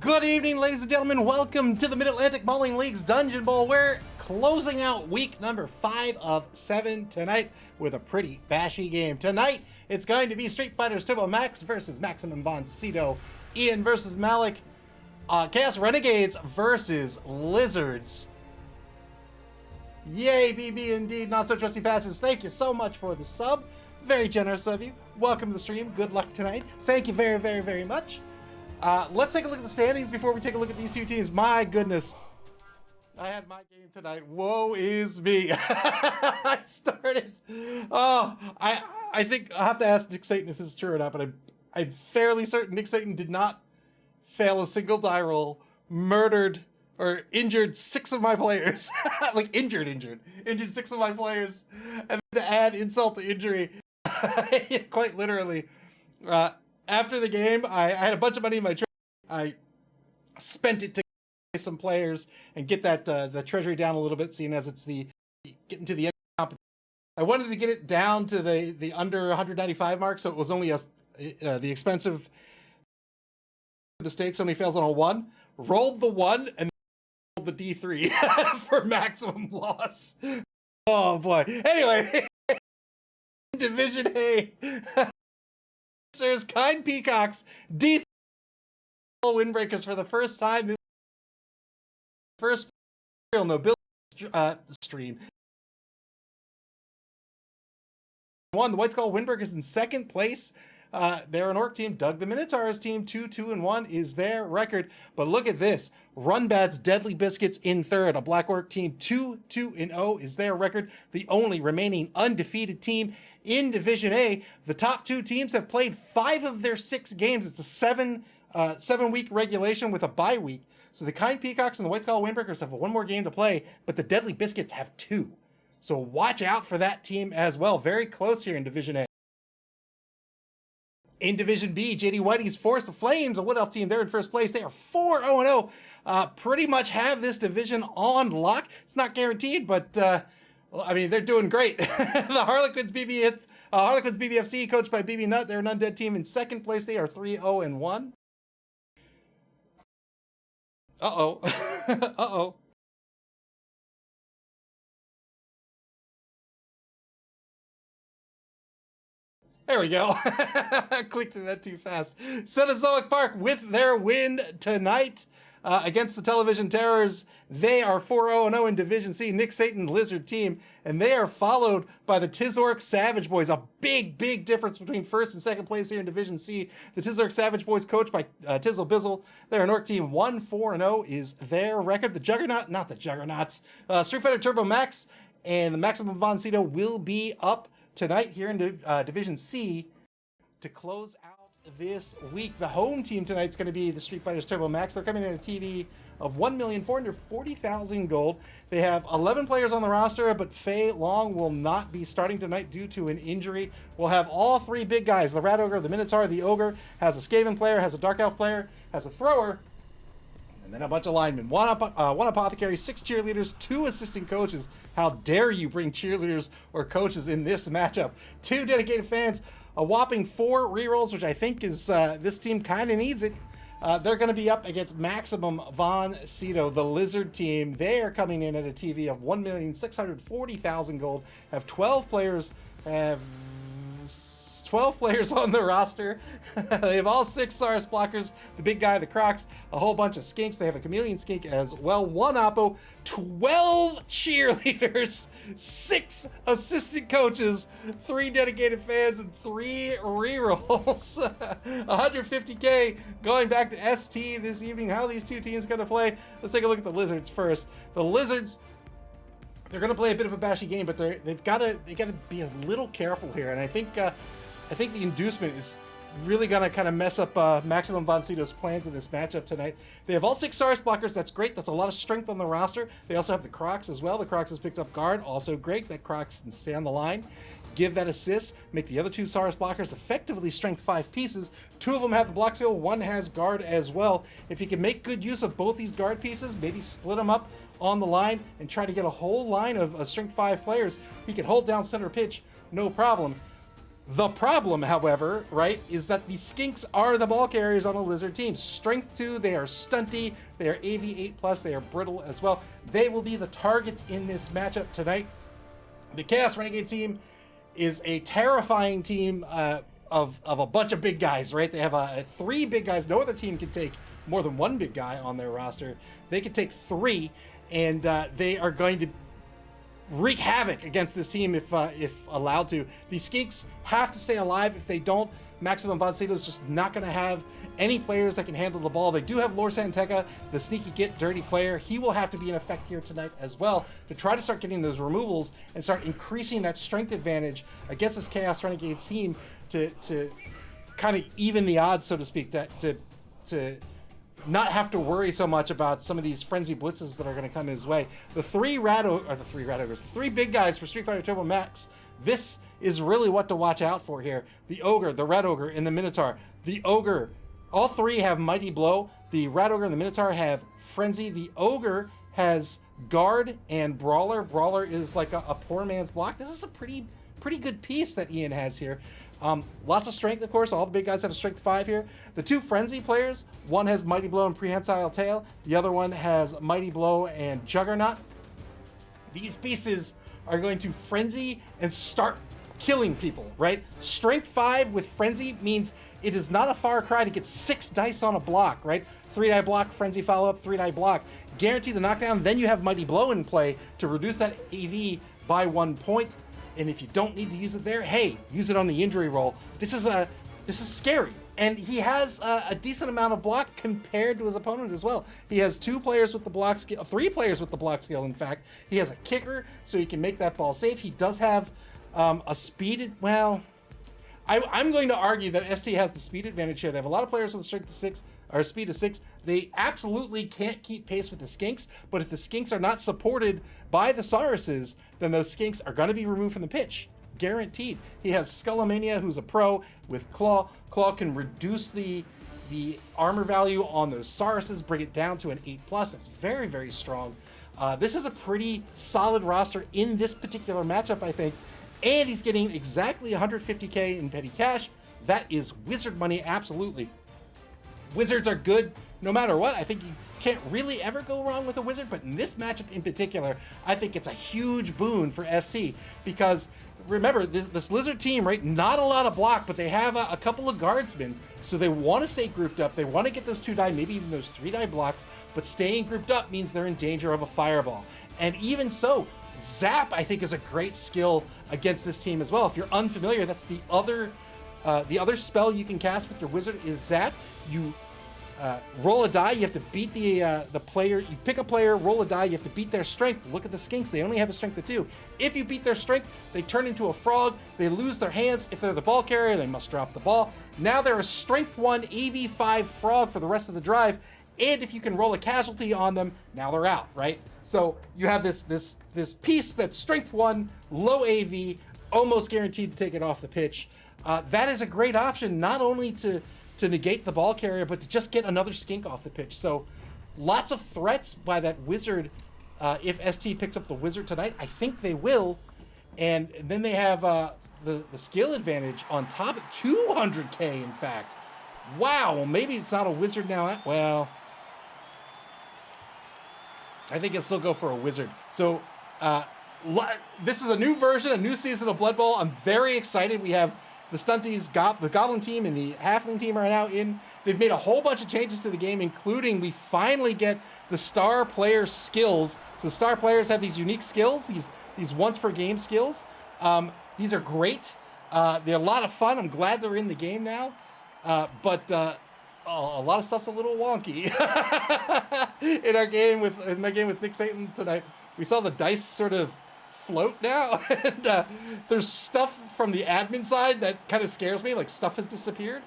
Good evening, ladies and gentlemen. Welcome to the Mid-Atlantic Bowling League's Dungeon Bowl. We're closing out week number 5 of 7 tonight with a pretty bashy game. Tonight, it's going to be Street Fighters Turbo Max versus Maximum Von Sydow, Ian versus Malik, Chaos Renegades versus Lizards. Yay, BB indeed. Not so trusty patches. Thank you so much for the sub. Very generous of you. Welcome to the stream. Good luck tonight. Thank you very, very, very much. Let's take a look at the standings before we take a look at these two teams. My goodness. I had my game tonight. Woe is me. I started. Oh, I think I'll have to ask Nick Satan if this is true or not, but I'm fairly certain Nick Satan did not fail a single die roll, murdered or injured 6 of my players. Like injured 6 of my players. And then to add insult to injury, quite literally, after the game, I had a bunch of money in my treasury. I spent it to buy some players and get that the treasury down a little bit, seeing as it's getting to the end of the competition. I wanted to get it down to the under 195 mark, so it was only the expensive mistakes only fails on a 1. Rolled the 1 and rolled the D3 for maximum loss. Oh boy. Anyway, Division A. There's Kind Peacocks, D3 windbreakers for the first time. This first real nobility stream. The White Skull Windbreakers in second place. They're an Orc team. Doug the Minotaur's team, 2-2-1 is their record. But look at this. Runbat's Deadly Biscuits in third. A Black Orc team, 2-2-0 is their record. The only remaining undefeated team in Division A. The top 2 teams have played 5 of their 6 games. It's a 7-week regulation with a bye week. So the Kind Peacocks and the White Skull Windbreakers have 1 more game to play, but the Deadly Biscuits have 2. So watch out for that team as well. Very close here in Division A. In Division B, JD Whitey's Force of Flames, a Wood Elf team, they're in first place. They are 4-0-0. Pretty much have this division on lock. It's not guaranteed, but well, I mean, they're doing great. The Harlequins BBFC, coached by BB Nut, they're an undead team in second place. They are 3-0-1. Uh-oh. Uh-oh. There we go. Clicked through that too fast. Cenozoic Park with their win tonight against the Television Terrors. They are 4-0-0 in Division C. Nick Satan Lizard team. And they are followed by the Tizorc Savage Boys. A big, big difference between first and second place here in Division C. The Tizorc Savage Boys, coached by Tizzle Bizzle. They're an Orc team. 1-4-0 is their record. The Juggernaut, not the Juggernauts. Street Fighter Turbo Max and the Maximum Von Sydow will be up tonight here in Division C to close out this week. The home team tonight is going to be the Street Fighters Turbo Max. They're coming in at a TV of 1,440,000 gold. They have 11 players on the roster, but Fei Long will not be starting tonight due to an injury. We'll have all 3 big guys, the Rat Ogre, the Minotaur, the Ogre, has a Skaven player, has a Dark Elf player, has a Thrower, and then a bunch of linemen. One apothecary, 6 cheerleaders, 2 assistant coaches. How dare you bring cheerleaders or coaches in this matchup? 2 dedicated fans, a whopping 4 rerolls, which I think is, this team kind of needs it. They're going to be up against Maximum Von Sydow, the Lizard team. They are coming in at a TV of 1,640,000 gold, have 12 players, on the roster. They have all 6 Saurus blockers, the big guy, the Crocs, a whole bunch of skinks. They have a chameleon skink as well. 1 Oppo, 12 cheerleaders, 6 assistant coaches, 3 dedicated fans, and 3 rerolls. 150K going back to ST this evening. How are these 2 teams going to play? Let's take a look at the Lizards first. The Lizards, they're going to play a bit of a bashy game, but they've got to be a little careful here. And I think the inducement is really going to kind of mess up Maximum Von Sydow's plans in this matchup tonight. They have all 6 Saurus blockers. That's great. That's a lot of strength on the roster. They also have the Crocs as well. The Crocs has picked up guard. Also great. That Crocs can stay on the line, give that assist, make the other 2 Saurus blockers effectively strength 5 pieces. 2 of them have the block seal. 1 has guard as well. If you can make good use of both these guard pieces, maybe split them up on the line and try to get a whole line of strength 5 players, he can hold down center pitch, no problem. The problem, however, right, is that the Skinks are the ball carriers on a Lizard team. Strength 2, they are stunty, they are AV 8+, they are brittle as well. They will be the targets in this matchup tonight. The Chaos Renegade team is a terrifying team of a bunch of big guys, right? They have 3 big guys. No other team can take more than 1 big guy on their roster. They can take 3, and they are going to wreak havoc against this team if allowed to. The Skinks have to stay alive. If they don't, Maximum Von Sydow is just not going to have any players that can handle the ball. They do have Lor Santeca, the sneaky get dirty player. He will have to be in effect here tonight as well to try to start getting those removals and start increasing that strength advantage against this Chaos Renegades team to kind of even the odds, so to speak, that to not have to worry so much about some of these frenzy blitzes that are going to come his way. The 3 big guys for Street Fighter Turbo Max. This is really what to watch out for here. The Ogre, the Red Ogre, and the Minotaur. The Ogre, all 3 have Mighty Blow. The Red Ogre and the Minotaur have Frenzy. The Ogre has Guard and Brawler. Brawler is like a poor man's block. This is a pretty good piece that Ian has here. Lots of strength, of course. All the big guys have a strength 5 here. The 2 Frenzy players, one has Mighty Blow and Prehensile Tail. The other one has Mighty Blow and Juggernaut. These pieces are going to Frenzy and start killing people, right? Strength 5 with Frenzy means it is not a far cry to get 6 dice on a block, right? 3-die block, Frenzy follow-up, 3-die block. Guarantee the knockdown, then you have Mighty Blow in play to reduce that AV by 1 point. And if you don't need to use it there, hey, use it on the injury roll. This is scary. And he has a decent amount of block compared to his opponent as well. He has 2 players with the block skill, 3 players with the block skill, in fact. He has a kicker, so he can make that ball safe. He does have a speed, well, I'm going to argue that ST has the speed advantage here. They have a lot of players with a strength of 6, or speed of 6. They absolutely can't keep pace with the Skinks, but if the Skinks are not supported by the Sauruses, then those Skinks are going to be removed from the pitch. Guaranteed. He has Skullomania, who's a pro, with Claw. Claw can reduce the armor value on those Sauruses, bring it down to an 8+. That's very, very strong. This is a pretty solid roster in this particular matchup, I think. And he's getting exactly 150k in petty cash. That is wizard money, absolutely. Wizards are good no matter what. I think you can't really ever go wrong with a wizard, but in this matchup in particular, I think it's a huge boon for ST because remember, this Lizard team, right, not a lot of block, but they have a couple of guardsmen, so they want to stay grouped up. They want to get those 2-die, maybe even those 3-die blocks, but staying grouped up means they're in danger of a fireball. And even so, Zap, I think, is a great skill against this team as well. If you're unfamiliar, that's the other spell you can cast with your wizard is Zap. You roll a die, you have to beat the player. You pick a player, roll a die, you have to beat their strength. Look at the Skinks, they only have a strength of 2. If you beat their strength, they turn into a frog, they lose their hands. If they're the ball carrier, they must drop the ball. Now they're a strength 1 AV 5 frog for the rest of the drive, and if you can roll a casualty on them, now they're out, right? So you have this piece that's strength 1, low AV, almost guaranteed to take it off the pitch. That is a great option, not only to negate the ball carrier, but to just get another Skink off the pitch. So lots of threats by that wizard. If ST picks up the wizard tonight, I think they will. And then they have the skill advantage on top of 200k, in fact. Wow, well, maybe it's not a wizard now. Well, I think it'll still go for a wizard. So this is a new version, a new season of Blood Bowl. I'm very excited. We have the Stunties, the Goblin team and the Halfling team are now in. They've made a whole bunch of changes to the game, including we finally get the star player skills. So star players have these unique skills, these once per game skills. These are great. They're a lot of fun. I'm glad they're in the game now. But a lot of stuff's a little wonky. in my game with Nick Satan tonight, we saw the dice sort of float now, and there's stuff from the admin side that kind of scares me, like stuff has disappeared.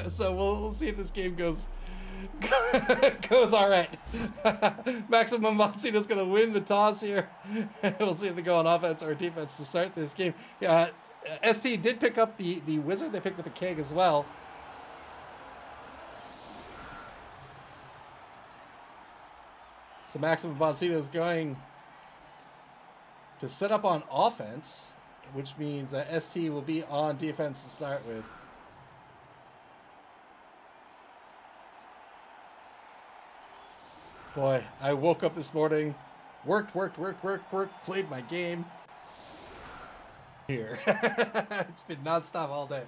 So we'll see if this game goes all right. Maximum Von Sydow's gonna win the toss here. We'll see if they go on offense or defense to start this game. ST did pick up the wizard. They picked up a keg as well. So Maximum Von Sydow is going to set up on offense, which means ST will be on defense to start with. Boy, I woke up this morning, worked, played my game. Here. It's been nonstop all day.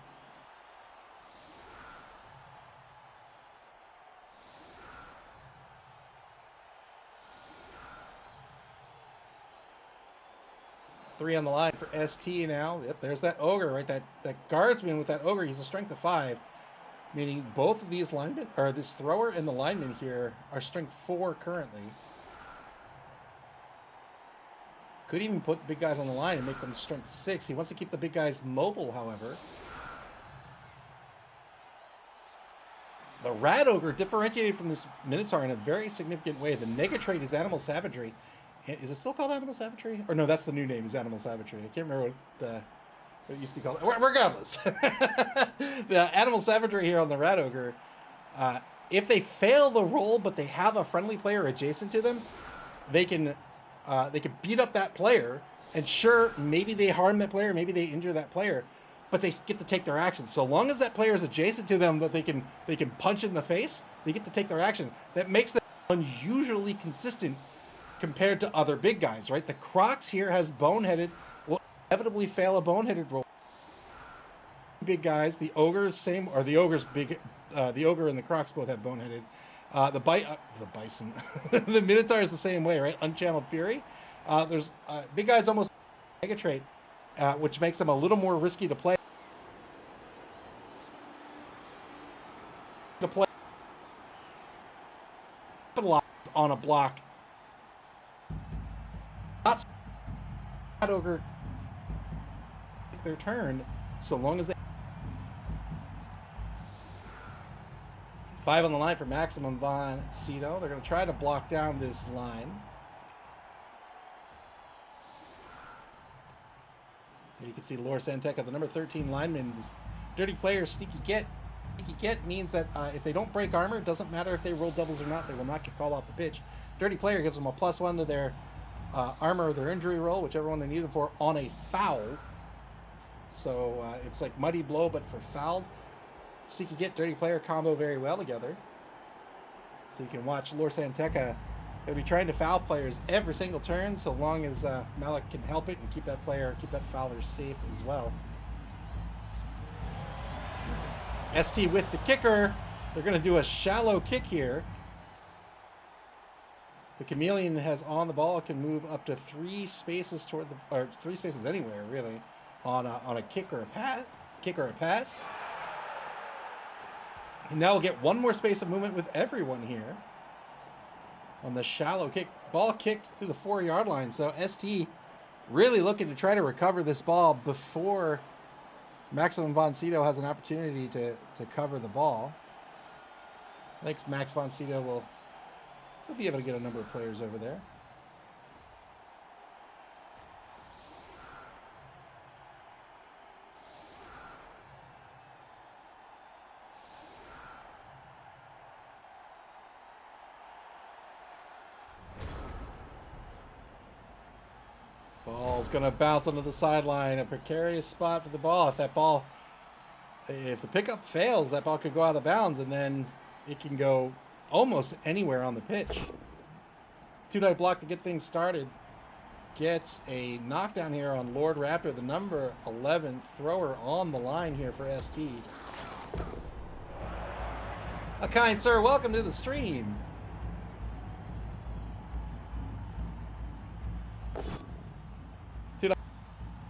Three on the line for ST now. Yep, there's that ogre, right? That guardsman with that ogre, he's a strength of 5. Meaning both of these linemen, or this thrower and the lineman here, are strength 4 currently. Could even put the big guys on the line and make them strength 6. He wants to keep the big guys mobile, however. The Rat Ogre differentiated from this Minotaur in a very significant way. The nega trait is Animal Savagery. Is it still called Animal Savagery? Or no, that's the new name, is Animal Savagery. I can't remember what it used to be called. Regardless. The Animal Savagery here on the Rat Ogre, if they fail the roll but they have a friendly player adjacent to them, they can beat up that player, and sure, maybe they harm that player, maybe they injure that player, but they get to take their action. So long as that player is adjacent to them that they can punch in the face, they get to take their action. That makes them unusually consistent compared to other big guys, right? The Crocs here has boneheaded, will inevitably fail a boneheaded roll. Big guys, the ogres same, or the ogres big, the ogre and the Crocs both have boneheaded. The bison, the Minotaur is the same way, right? Unchanneled Fury. There's big guys almost mega trait, which makes them a little more risky to play. On a block. Not ogre take their turn, so long as they 5 on the line for Maximum Von Sydow. They're going to try to block down this line. And you can see Lore Santeca, the number 13 lineman, this Dirty Player, Sneaky Get. Sneaky Get means that if they don't break armor, it doesn't matter if they roll doubles or not, they will not get called off the pitch. Dirty Player gives them a +1 to their armor or their injury roll, whichever one they need them for, on a foul. So it's like Muddy Blow, but for fouls. Sneaky Get, Dirty Player combo very well together. So you can watch Lore Santeca. They'll be trying to foul players every single turn, so long as Malik can help it and keep that fouler safe as well. ST with the kicker. They're going to do a shallow kick here. The Chameleon has on the ball, can move up to 3 spaces toward the, or 3 spaces anywhere really, on a kick or a pass. And now we'll get 1 more space of movement with everyone here. On the shallow kick, ball kicked through the 4-yard line. So ST really looking to try to recover this ball before Maximum Von Sydow has an opportunity to cover the ball. I think Max Von Sydow will be able to get a number of players over there. Ball's going to bounce onto the sideline. A precarious spot for the ball. If the pickup fails, that ball could go out of bounds, and then it can go almost anywhere on the pitch. 2-die block to get things started. Gets a knockdown here on Lord Raptor, the number 11 thrower on the line here for ST. A kind sir, welcome to the stream.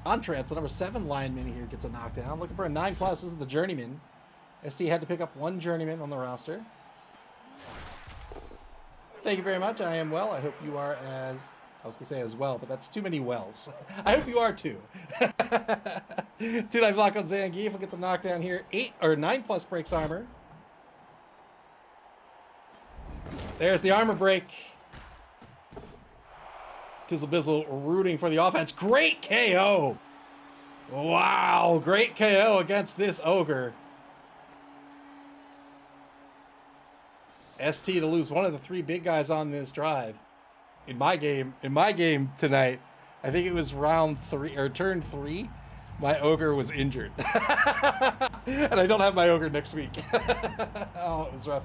Entrance, the number 7 lineman here gets a knockdown. Looking for a 9+. This is the journeyman. ST had to pick up 1 journeyman on the roster. Thank you very much. I am well. I hope you are as... I was going to say as well, but that's too many wells. I hope you are too. 2-die block on Zangief. We'll get the knockdown here. 9+ breaks armor. There's the armor break. Tizzle rooting for the offense. Great KO. Wow, great KO against this ogre. ST to lose one of the 3 big guys on this drive. In my game tonight, I think it was round 3 or turn 3. My ogre was injured. And I don't have my ogre next week. Oh, it was rough.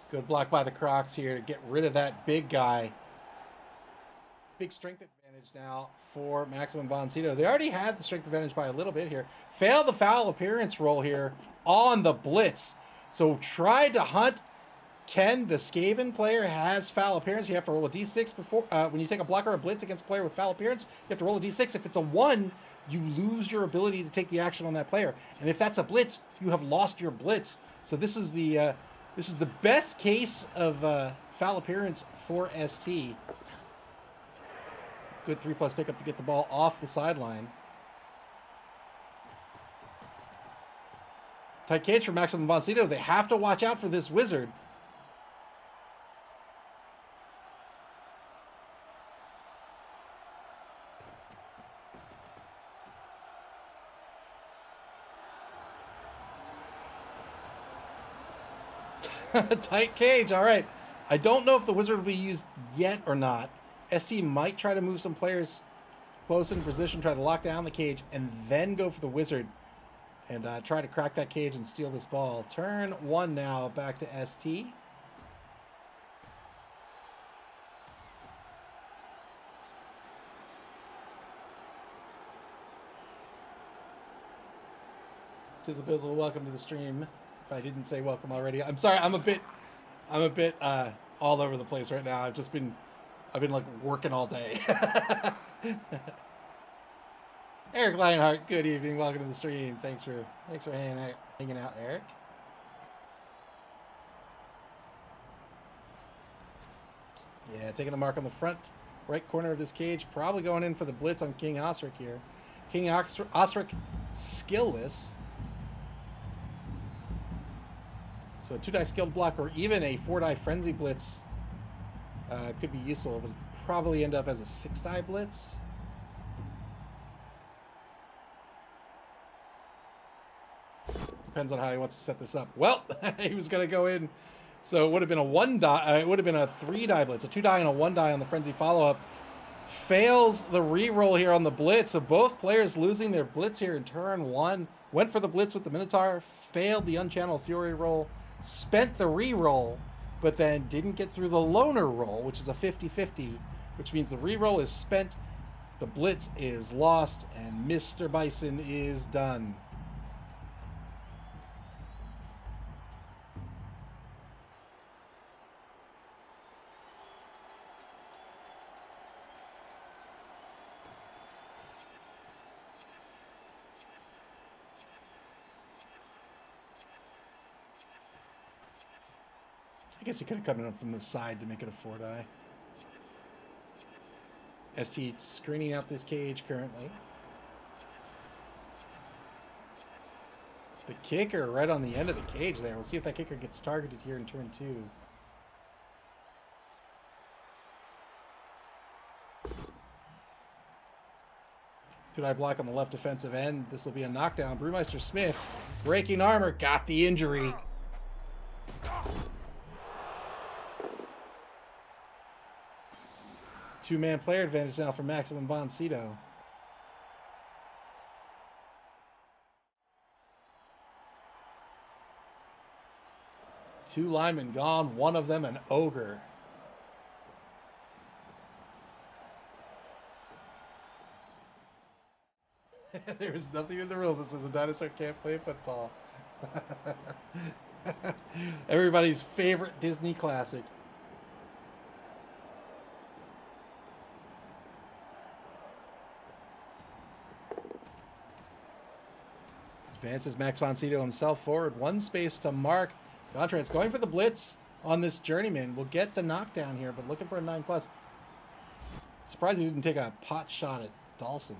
Good block by the Crocs here to get rid of that big guy. Big strength advantage now for Maximum Von Sydow. They already had the strength advantage by a little bit here. Failed the foul appearance roll here on the blitz. So tried to hunt. Ken, the Skaven player, has foul appearance. You have to roll a d6 before when you take a block or a blitz against a player with foul appearance. You have to roll a d6. If it's a 1, you lose your ability to take the action on that player. And if that's a blitz, you have lost your blitz. So this is the best case of foul appearance for ST. Good 3+ pickup to get the ball off the sideline. Tight cage for Maximum Von Sydow. They have to watch out for this wizard. Tight cage. All right. I don't know if the wizard will be used yet or not. ST might try to move some players close in position, try to lock down the cage, and then go for the wizard and try to crack that cage and steal this ball. Turn 1 now back to ST. Tizabizzle, welcome to the stream. If I didn't say welcome already, I'm sorry. I'm a bit all over the place right now. I've been like working all day. Eric Lionheart, good evening. Welcome to the stream. Thanks for hanging out, Eric. Yeah, taking a mark on the front right corner of this cage. Probably going in for the blitz on King Osric here. King Osric skillless. So a 2-die skilled block or even a 4-die frenzy blitz could be useful, but probably end up as a 6-die blitz. Depends on how he wants to set this up. Well, he was going to go in, so it would have been a 1-die. It would have been a 3-die blitz, a 2-die and a 1-die on the frenzy follow-up. Fails the re-roll here on the blitz, so both players losing their blitz here in turn 1. Went for the blitz with the Minotaur, failed the Unchanneled Fury roll, spent the re-roll, but then didn't get through the loner roll, which is a 50-50, which means the re-roll is spent, the blitz is lost, and Mr. Bison is done. I guess he could have come in from the side to make it a 4-die. ST screening out this cage currently. The kicker right on the end of the cage there. We'll see if that kicker gets targeted here in turn 2. Two-die block on the left defensive end. This will be a knockdown. Brewmeister Smith breaking armor. Got the injury. Two-man player advantage now for Maximum Von Sydow. Two linemen gone, one of them an ogre. There is nothing in the rules that says a dinosaur can't play football. Everybody's favorite Disney classic. Advances Max Von Sydow himself forward. One space to mark. Gontran's going for the blitz on this journeyman. Will get the knockdown here, but looking for a 9+. Surprised he didn't take a pot shot at Dawson.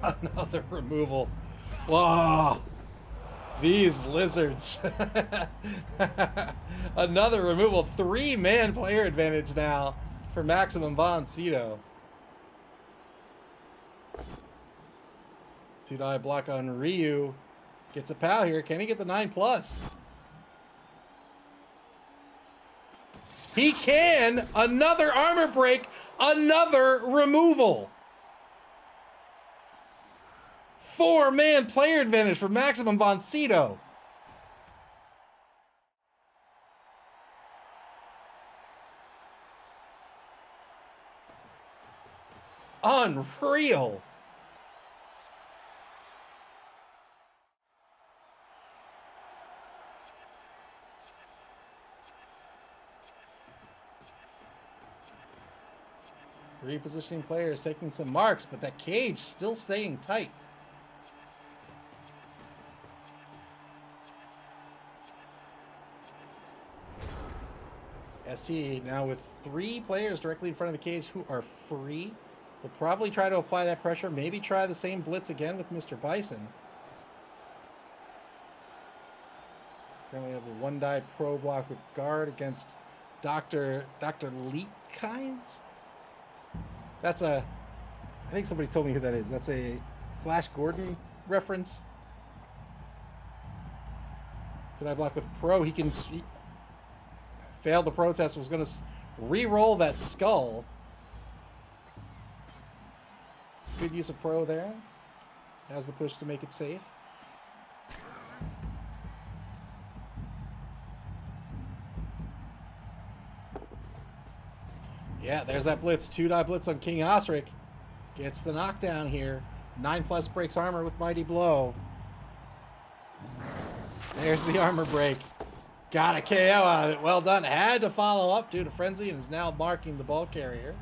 Another removal. Wow. These lizards. Another removal. Three-man player advantage now for maximum von Sydow. Two-die block on Ryu. Gets a POW here. Can he get the 9+? He can! Another armor break. Another removal. 4-man player advantage for maximum von Sydow. Unreal. Repositioning players taking some marks, but that cage still staying tight. ST now with 3 players directly in front of the cage who are free. They'll probably try to apply that pressure. Maybe try the same blitz again with Mr. Bison. Currently have a 1-die pro block with guard against Dr. Leakines. That's a... I think somebody told me who that is. That's a Flash Gordon reference. Did I block with pro? He can... He failed the protest. Was going to re-roll that skull. Good use of pro there. Has the push to make it safe. Yeah, there's that blitz. 2-die blitz on King Osric. Gets the knockdown here. 9+ breaks armor with Mighty Blow. There's the armor break. Got a KO out of it. Well done. Had to follow up due to Frenzy and is now marking the ball carrier.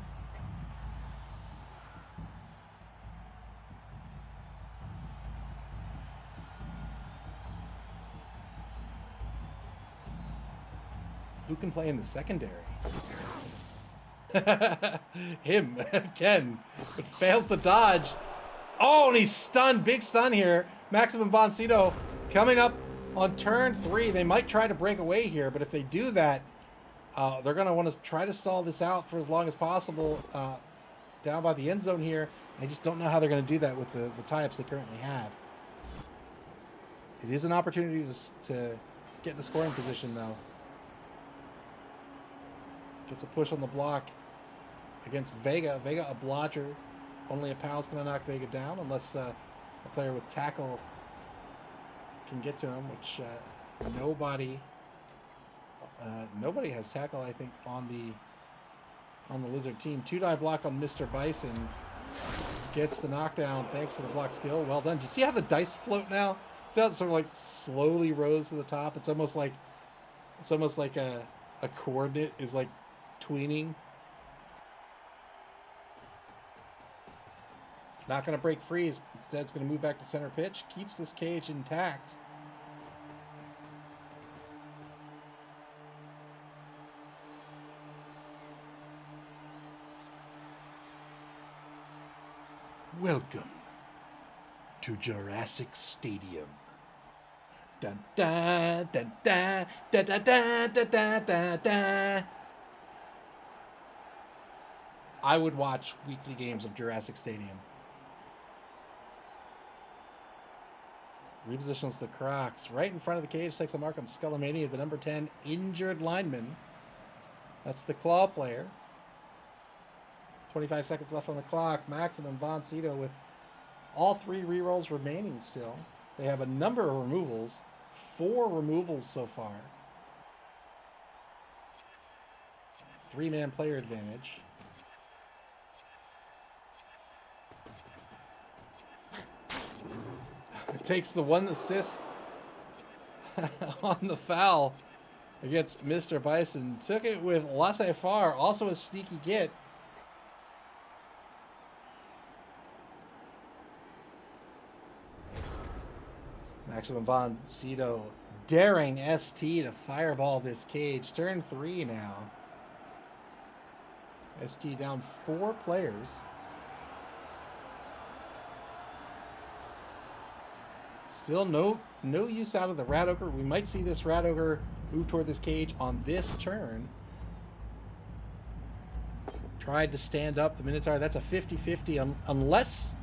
Who can play in the secondary? Him, Ken, but fails the dodge. Oh, and he's stunned. Big stun here. Maximum von Sydow coming up on turn 3. They might try to break away here, but if they do that, they're going to want to try to stall this out for as long as possible down by the end zone here. I just don't know how they're going to do that with the tie-ups they currently have. It is an opportunity to get in the scoring position, though. Gets a push on the block against Vega. Vega, a blodger. Only a POW's going to knock Vega down unless a player with tackle can get to him, which nobody has tackle, I think, on the Lizard team. 2-die block on Mr. Bison. Gets the knockdown thanks to the block skill. Well done. Do you see how the dice float now? See how it sort of like slowly rose to the top? It's almost like a coordinate is like tweening. Not going to break freeze. Instead, it's going to move back to center pitch. Keeps this cage intact. Welcome to Jurassic Stadium. Dun da dun da da da da da da da da. I would watch weekly games of Jurassic Stadium. Repositions the Crocs right in front of the cage. Takes a mark on Skullomania, the number 10 injured lineman. That's the claw player. 25 seconds left on the clock. Maximum von Sydow with all 3 rerolls remaining still. They have a number of removals. 4 removals so far. 3-man player advantage. It takes the 1 assist on the foul against Mr. Bison. Took it with laissez-faire, also a sneaky get. Maximum von Sydow daring ST to fireball this cage. Turn 3 now. ST down 4 players. Still no use out of the Rat Ogre. We might see this Rat Ogre move toward this cage on this turn. tried to stand up the Minotaur. That's a 50-50 unless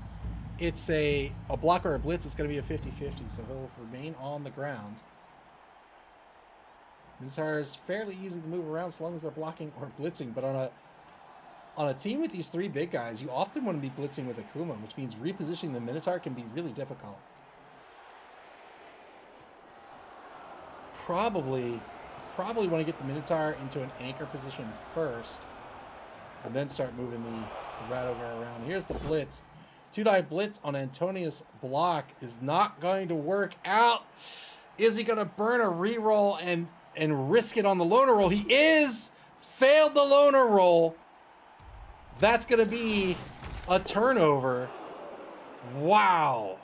it's a block or a blitz. It's going to be a 50-50, so he'll remain on the ground. Minotaur is fairly easy to move around as long as they're blocking or blitzing, but on a team with these three big guys, you often want to be blitzing with Akuma, which means repositioning the Minotaur can be really difficult. Probably want to get the Minotaur into an anchor position first, and then start moving the Rat Ogre around. Here's the blitz. 2-die blitz on Antonius' block is not going to work out. Is he going to burn a reroll and risk it on the loner roll? He is! Failed the loner roll. That's going to be a turnover. Wow.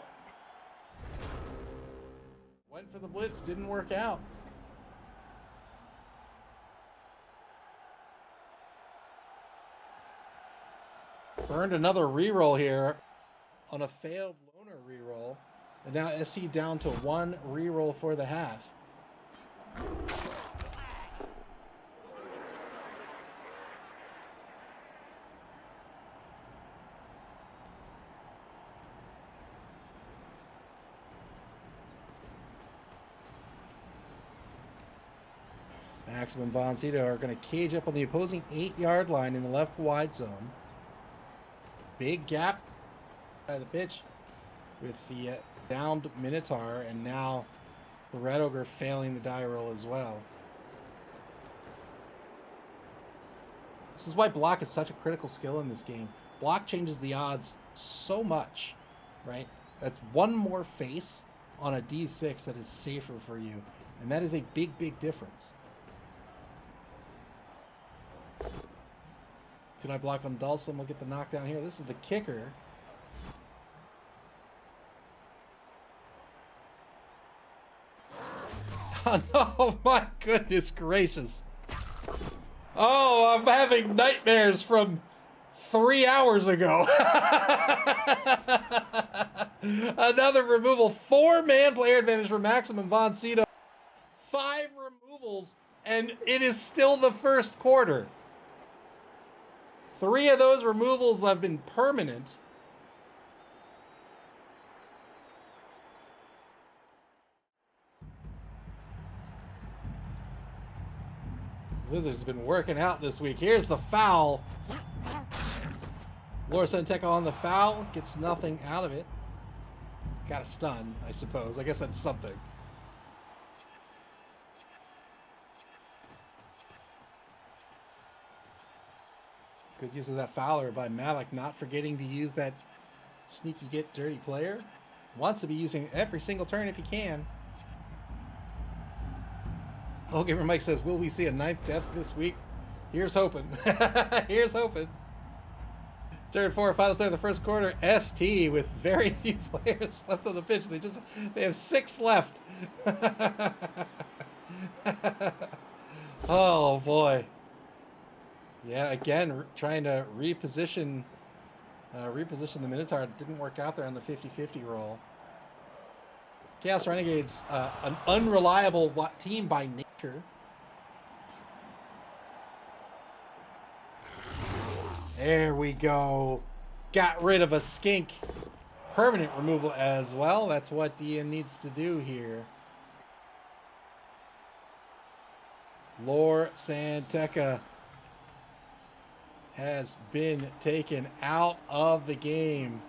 Went for the blitz, didn't work out. Burned another reroll here on a failed loner reroll. And now SC down to 1 reroll for the half. Maximum and Von Sydow are going to cage up on the opposing 8-yard line in the left wide zone. Big gap out of the pitch with the downed Minotaur, and now the Red Ogre failing the die roll as well. This is why block is such a critical skill in this game. Block changes the odds so much, right? That's one more face on a D6 that is safer for you, and that is a big, big difference. 2-die block on Dulcim will get the knockdown here. This is the kicker. Oh no, my goodness gracious. Oh, I'm having nightmares from 3 hours ago. Another removal. 4-man player advantage for Maximum Von Sydow. 5 removals, and it is still the first quarter. 3 of those removals have been permanent. Wizards have been working out this week. Here's the foul. Laura Santeca on the foul. Gets nothing out of it. Got a stun, I suppose. I guess that's something. Good use of that fouler by Malik, not forgetting to use that sneaky get dirty player. Wants to be using every single turn if he can. Gamer Mike says, will we see a 9th death this week? Here's hoping. Here's hoping. Turn 4, final turn of the first quarter. ST with very few players left on the pitch. They have 6 left. Oh boy. Yeah, again, trying to reposition the Minotaur. It didn't work out there on the 50-50 roll. Chaos Renegades, an unreliable team by nature. There we go. Got rid of a skink. Permanent removal as well. That's what Ian needs to do here. Lore Santeca has been taken out of the game.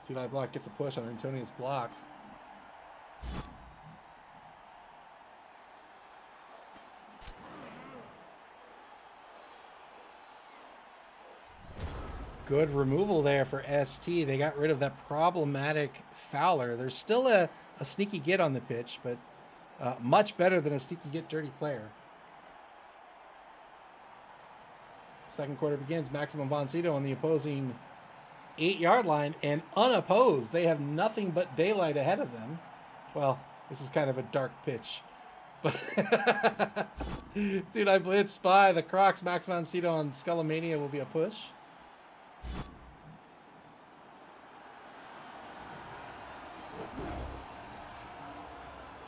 Two-die block gets a push on Antonius' block. Good removal there for ST. They got rid of that problematic fouler. There's still a sneaky get on the pitch, but much better than a sneaky get dirty player. Second quarter begins. Maximum Von Sydow on the opposing 8-yard line and unopposed. They have nothing but daylight ahead of them. Well, this is kind of a dark pitch. But dude, I blitz by the Crocs. Max Von Sydow on Skullomania will be a push.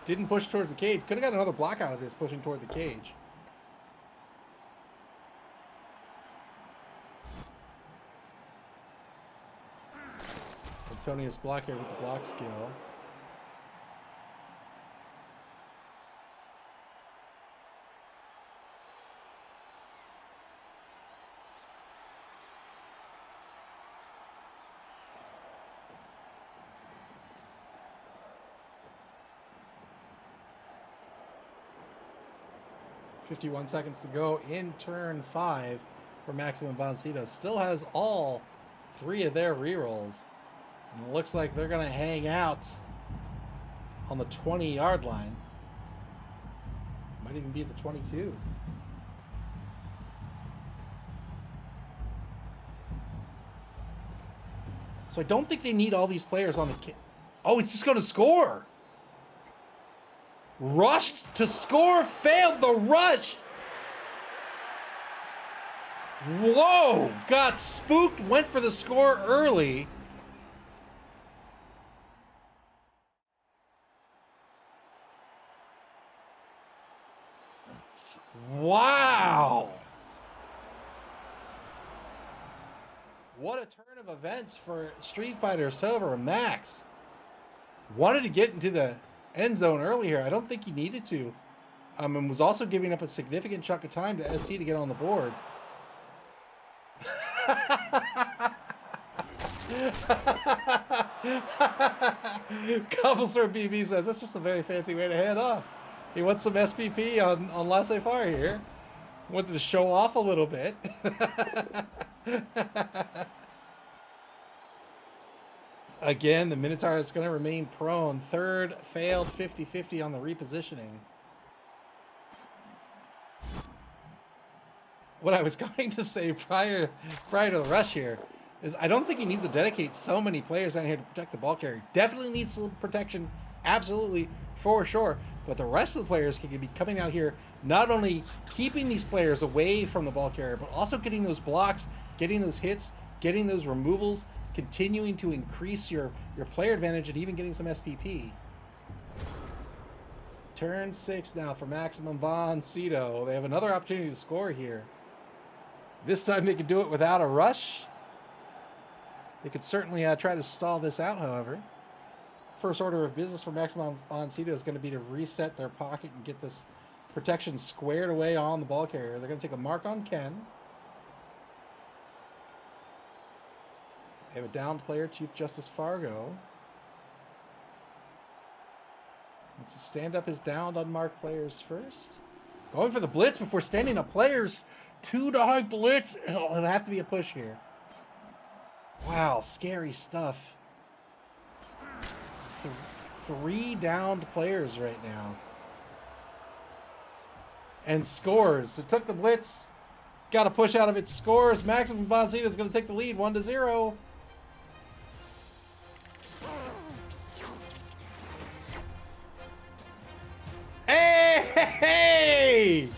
Didn't push towards the cage. Could have got another block out of this, pushing toward the cage. Antonius block here with the block skill. .51 seconds to go in turn 5 for Maximum von Sydow. Still has all 3 of their rerolls. And it looks like they're going to hang out on the 20-yard line. Might even be the 22. So I don't think they need all these players on the... Oh, it's just going to score! Rushed to score, failed the rush. Whoa, got spooked, went for the score early. Wow. What a turn of events for Street Fighter's Tover and Max. Wanted to get into the end zone early here. I don't think he needed to. And was also giving up a significant chunk of time to ST to get on the board. Cobblestone BB says that's just a very fancy way to head off. He wants some SPP on laissez-faire here. Wanted to show off a little bit. Again, the Minotaur is going to remain prone. Third failed 50-50 on the repositioning. What I was going to say prior to the rush here is I don't think he needs to dedicate so many players down here to protect the ball carrier. Definitely needs some protection, absolutely, for sure. But the rest of the players can be coming out here, not only keeping these players away from the ball carrier, but also getting those blocks, getting those hits, getting those removals, continuing to increase your player advantage, and even getting some SPP. Turn 6 now for Maximum von Sydow. They have another opportunity to score here. This time they could do it without a rush. They could certainly try to stall this out, however. First order of business for Maximum von Sydow is going to be to reset their pocket and get this protection squared away on the ball carrier. They're going to take a mark on Ken. They have a downed player, Chief Justice Fargo. Let's stand up his downed unmarked players first. Going for the blitz before standing up players. 2-dog blitz. It'll have to be a push here. Wow, scary stuff. 3 downed players right now. And scores. So took the blitz. Got a push out of it. Scores. Maximum von Sydow is going to take the lead 1-0. Hey!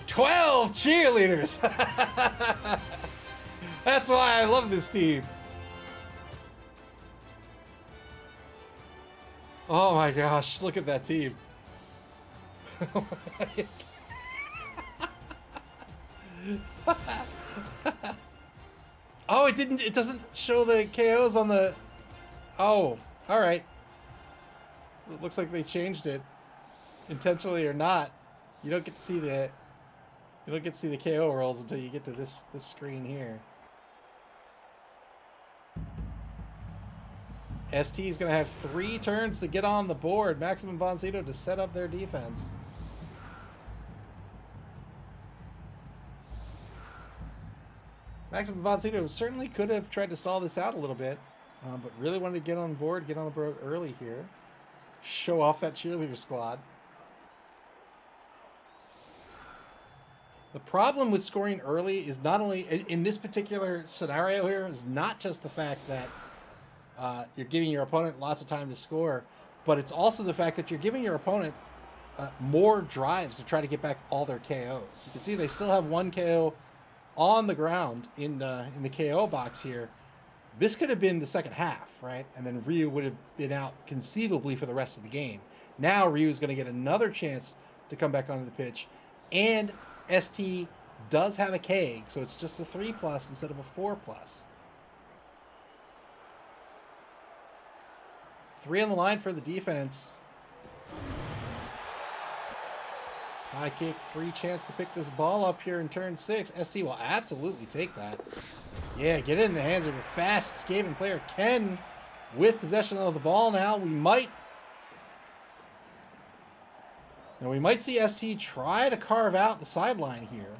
12 cheerleaders. That's why I love this team. Oh my gosh, look at that team. Oh, it doesn't show the KOs on the... Oh, all right. It looks like they changed it, intentionally or not. You don't get to see the KO rolls until you get to this screen here. ST is going to have 3 turns to get on the board. Maximum von Sydow to set up their defense. Maximum von Sydow certainly could have tried to stall this out a little bit, but really wanted to get on board early here. Show off that cheerleader squad. The problem with scoring early is not only, in this particular scenario here, is not just the fact that you're giving your opponent lots of time to score, but it's also the fact that you're giving your opponent more drives to try to get back all their KOs. You can see they still have 1 KO on the ground in the KO box here. This could have been the second half, right? And then Ryu would have been out conceivably for the rest of the game. Now Ryu's going to get another chance to come back onto the pitch. And ST does have a keg, so it's just a 3+ instead of a 4+. 3 on the line for the defense. High kick, free chance to pick this ball up here in turn 6. ST will absolutely take that. Yeah, get it in the hands of a fast Skaven player. Ken with possession of the ball now. We might see ST try to carve out the sideline here.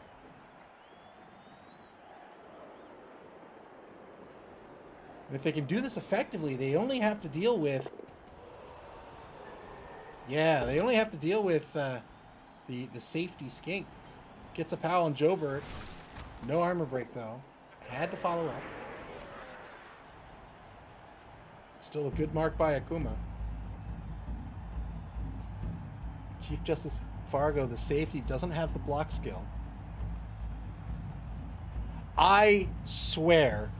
And if they can do this effectively, they only have to deal with... Yeah, they only have to deal with the safety skink. Gets a pal on Jobert. No armor break, though. Had to follow up. Still a good mark by Akuma. Chief Justice Fargo, the safety, doesn't have the block skill. I swear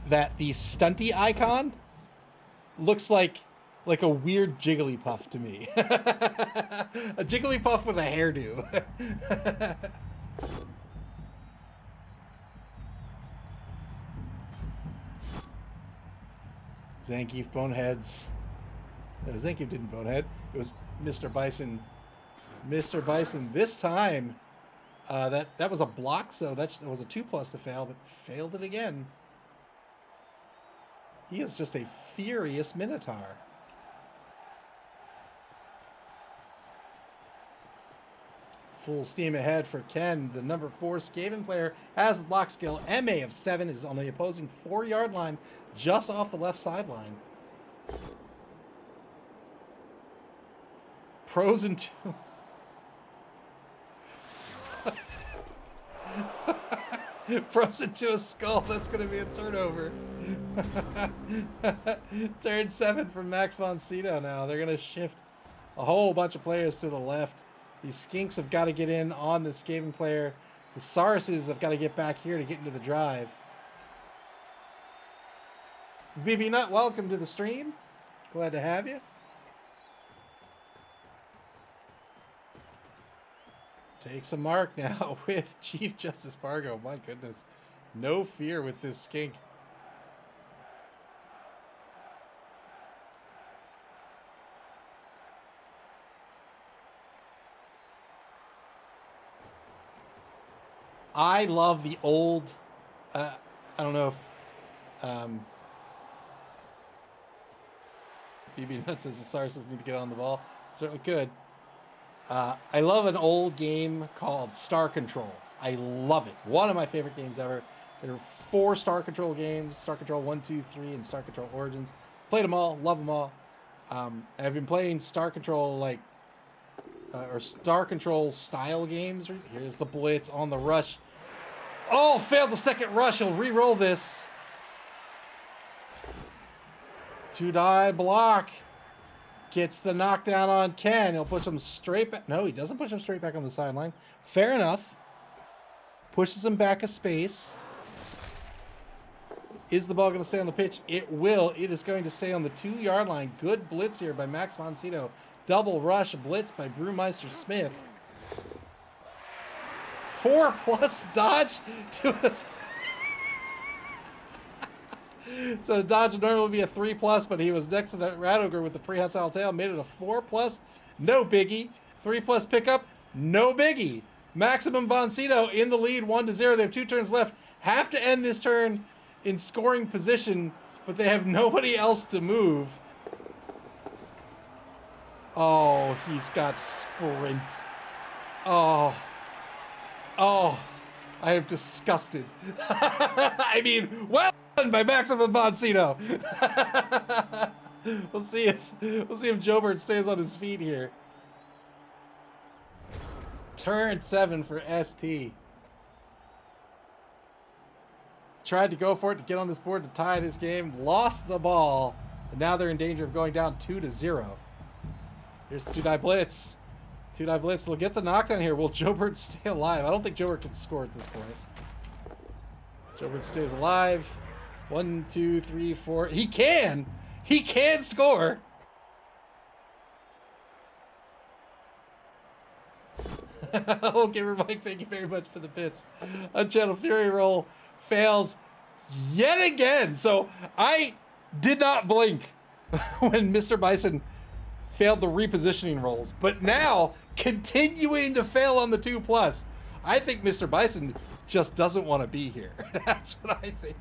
that the stunty icon looks like a weird Jigglypuff to me. A Jigglypuff with a hairdo. Zangief boneheads. No, Zangief didn't bonehead. It was Mr. Bison. Mr. Bison this time. That was a block, so that was a 2+ to fail, but failed it again. He is just a furious Minotaur. Full steam ahead for Ken. The number 4 Skaven player has the block skill. MA of 7 is on the opposing 4-yard line, just off the left sideline. Pros and 2. Pros into a skull. That's going to be a turnover. Turn 7 from Max von Sydow now. They're going to shift a whole bunch of players to the left. These skinks have got to get in on the Skaven player. The Sarses have got to get back here to get into the drive. BB Nut, welcome to the stream. Glad to have you. Takes a mark now with Chief Justice Fargo. My goodness. No fear with this skink. I love the old, I don't know if BB Nut says the Sarses need to get on the ball. Certainly could. I love an old game called Star Control. I love it. One of my favorite games ever. There are 4 Star Control games. Star Control 1, 2, 3, and Star Control Origins. Played them all. Love them all. And I've been playing Star Control, or Star Control style games. Here's the blitz on the rush. Oh, failed the second rush. He'll re-roll this. 2-die block. Gets the knockdown on Ken. He'll push him straight back. No, he doesn't push him straight back on the sideline. Fair enough. Pushes him back a space. Is the ball going to stay on the pitch? It will. It is going to stay on the 2-yard line. Good blitz here by Max von Sydow. Double rush blitz by Brewmeister Smith. 4+ dodge to a... So the dodge would normally be a 3+, but he was next to that rat ogre with the prehensile tail. Made it a 4+. No biggie. 3+ pickup. No biggie. Maximum von Sydow in the lead, 1-0. They have 2 turns left. Have to end this turn in scoring position, but they have nobody else to move. Oh, he's got sprint. Oh, I am disgusted. I mean, well done by Maximum von Sydow. We'll see if Jobert stays on his feet here. Turn 7 for ST. Tried to go for it to get on this board to tie this game. Lost the ball. And now they're in danger of going down 2-0. Here's the 2-die blitz. 2-die blitz. They'll get the knockdown here. Will Jobert stay alive? I don't think Jobert can score at this point. Jobert stays alive. 1, 2, 3, 4. He can! He can score! Oh, Gamer Mike, thank you very much for the bits. Unchanneled Fury roll fails yet again. So I did not blink when Mr. Bison failed the repositioning rolls, but now continuing to fail on the 2+. I think Mr. Bison just doesn't want to be here. That's what I think.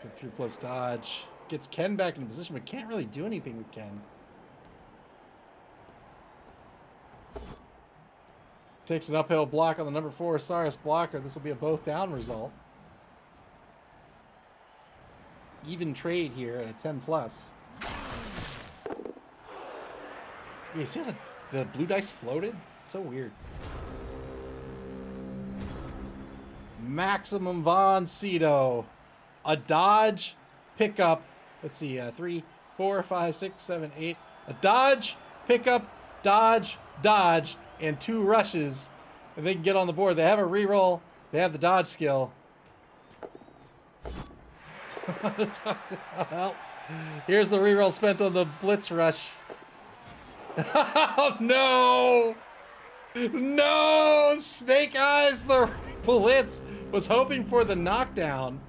Good 3+ dodge. Gets Ken back in position, but can't really do anything with Ken. Takes an uphill block on the number 4 Saurus blocker. This will be a both down result. Even trade here at a 10+. Yeah, you see how the blue dice floated? It's so weird. Maximum Von Sydow. A dodge, pickup. Let's see, 3, 4, 5, 6, 7, 8. A dodge, pickup, dodge, dodge, and 2 rushes. And they can get on the board. They have a reroll. They have the dodge skill. Well, here's the reroll spent on the blitz rush. Oh, no! No! Snake Eyes, the blitz, was hoping for the knockdown.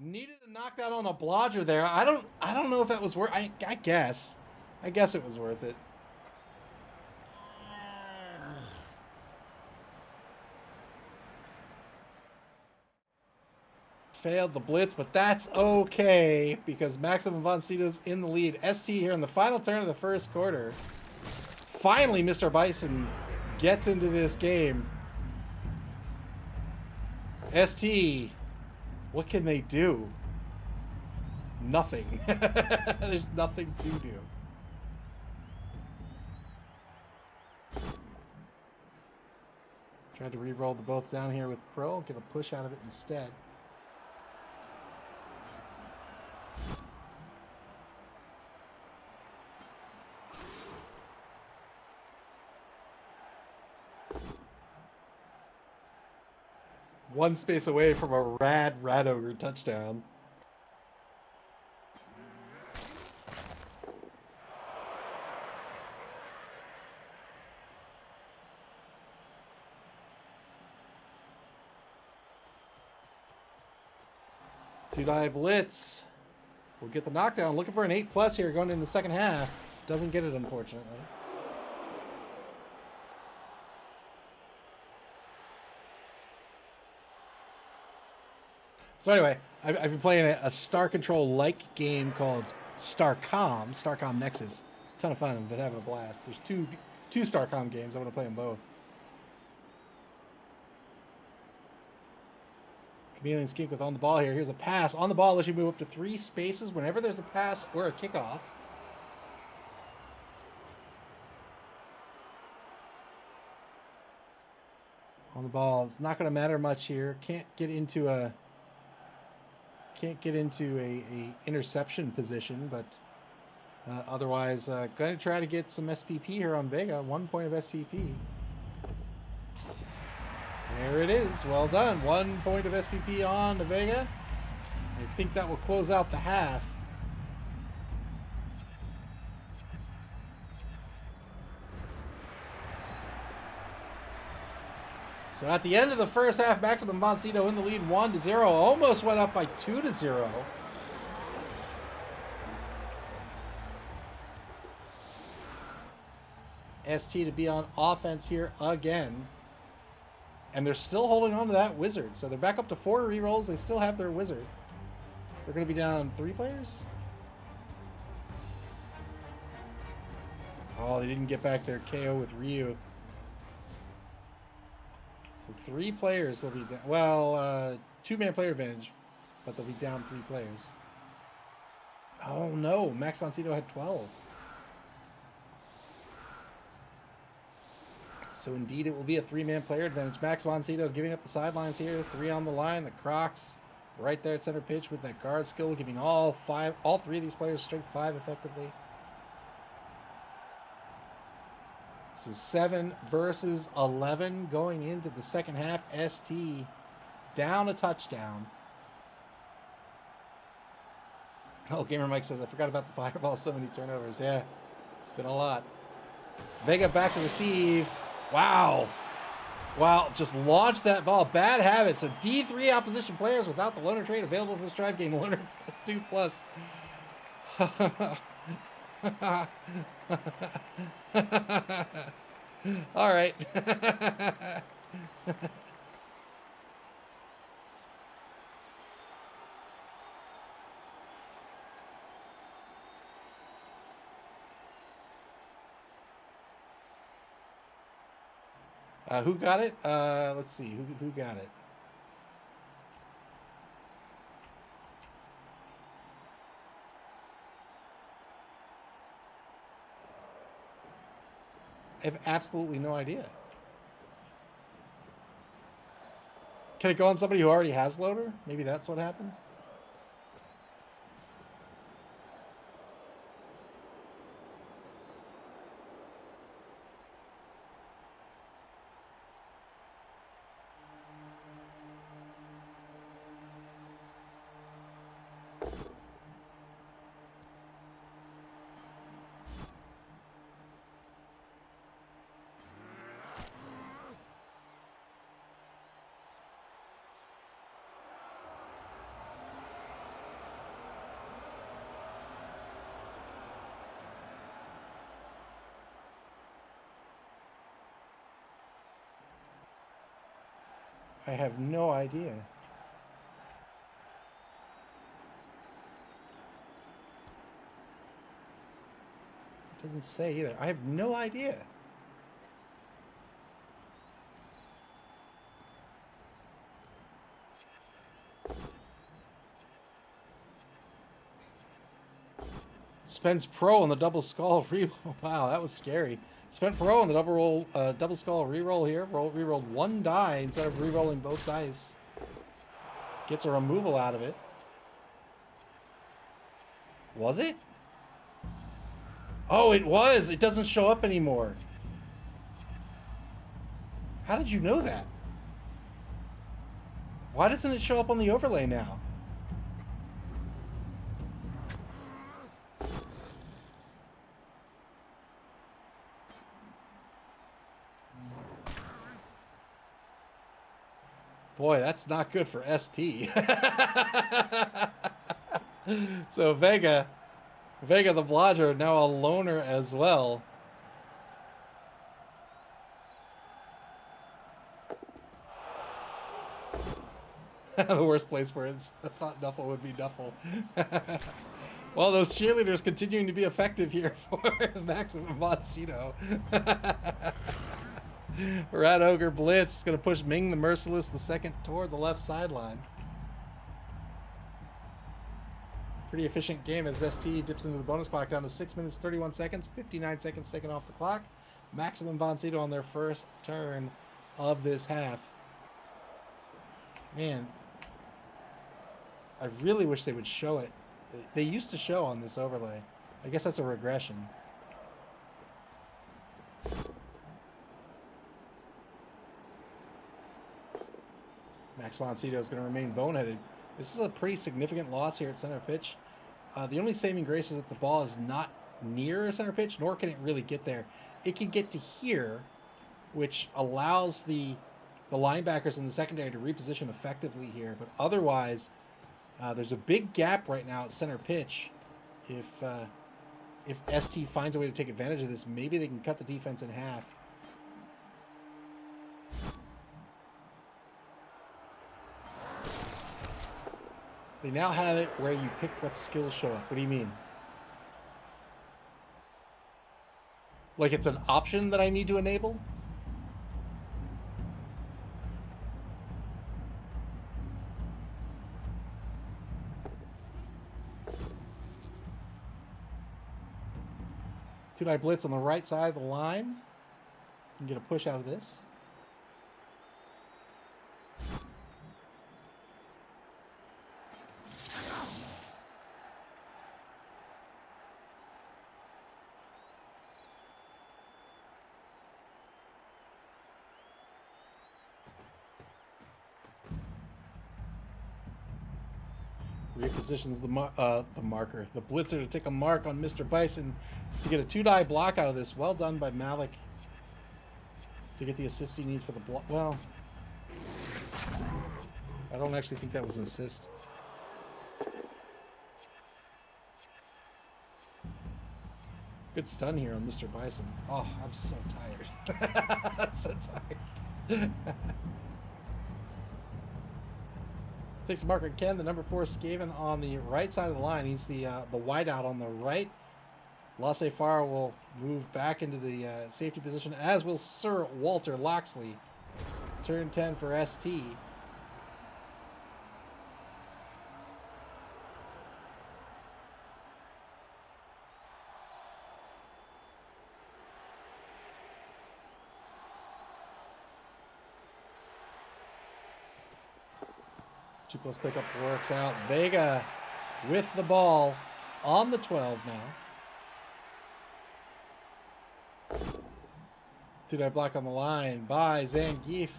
Needed a knockdown on a blodger there. I don't know if that was worth. I guess it was worth it. Failed the blitz, but that's okay because Maximum Von Sydow's in the lead. ST here in the final turn of the first quarter. Finally, Mr. Bison gets into this game. ST, what can they do? Nothing. There's nothing to do. Tried to re-roll the both down here with Pro. Get a push out of it instead. One space away from a rad ogre touchdown. Two-die blitz. We'll get the knockdown. Looking for an 8+ here going in the second half. Doesn't get it, unfortunately. So anyway, I've been playing a Star Control-like game called Starcom Nexus. Ton of fun. I've been having a blast. There's two Starcom games. I want to play them both. Chameleon Skink with on the ball here. Here's a pass. On the ball lets you move up to 3 spaces whenever there's a pass or a kickoff. On the ball. It's not going to matter much here. Can't get into a interception position, but otherwise going to try to get some SPP here on Vega. 1 point of SPP. There it is. Well done. 1 point of SPP on to Vega. I think that will close out the half. So at the end of the first half, Maximum Von Sydow in the lead 1-0. Almost went up by 2-0. ST to be on offense here again. And they're still holding on to that wizard. So they're back up to 4 rerolls. They still have their wizard. They're going to be down 3 players? Oh, they didn't get back their KO with Ryu. So 3 players they'll be down. Well, 2-man player advantage, but they'll be down 3 players. Oh no, Max von Sydow had 12. So indeed it will be a 3-man player advantage. Max von Sydow giving up the sidelines here. 3 on the line. The Crocs right there at center pitch with that guard skill, giving all 3 of these players straight 5 effectively. So 7 versus 11 going into the second half. ST down a touchdown. Oh, Gamer Mike says, I forgot about the fireball. So many turnovers. Yeah, it's been a lot. Vega back to receive. Wow. Wow, just launched that ball. Bad habit. So D3 opposition players without the loaner trait available for this drive game. Loaner +2+. All right. Who got it? Let's see. Who got it? I have absolutely no idea. Can it go on somebody who already has loader? Maybe that's what happened. I have no idea. It doesn't say either. I have no idea. Spends Pro on the double skull reroll. Wow, that was scary. Spent Pro on the double skull reroll here. Rerolled 1 die instead of rerolling both dice. Gets a removal out of it. Was it? Oh, it was. It doesn't show up anymore. How did you know that? Why doesn't it show up on the overlay now? Boy, that's not good for ST. So Vega the Blodger, now a loner as well. The worst place for it. I thought Nuffle would be Nuffle. Well, those cheerleaders continuing to be effective here for Maximum von Sydow. Rat Ogre Blitz is going to push Ming the Merciless the second toward the left sideline. Pretty efficient game as ST dips into the bonus clock down to 6 minutes 31 seconds, 59 seconds taken off the clock. Maximum von Sydow on their first turn of this half. Man, I really wish they would show it. They used to show on this overlay. I guess that's a regression. Max von Sydow is going to remain boneheaded. This is a pretty significant loss here at center pitch. The only saving grace is that the ball is not near center pitch, nor can it really get there. It can get to here, which allows the linebackers in the secondary to reposition effectively here. But otherwise, there's a big gap right now at center pitch. If ST finds a way to take advantage of this, maybe they can cut the defense in half. They now have it where you pick what skills show up. What do you mean? Like it's an option that I need to enable? Two-die blitz on the right side of the line. You can get a push out of this. Repositions the marker, the blitzer, to take a mark on Mr. Bison to get a two-die block out of this. Well done by Malik to get the assist he needs for the block. Well, I don't actually think that was an assist. Good stun here on Mr. Bison. Oh, I'm so tired. I'm so tired. Takes a marker at Ken, the number 4 Skaven on the right side of the line. He's the wideout on the right. Laissez-faire will move back into the safety position, as will Sir Walter Loxley. Turn 10 for ST. Two plus pickup works out. Vega with the ball on the 12 now. Two-die block on the line by Zangief.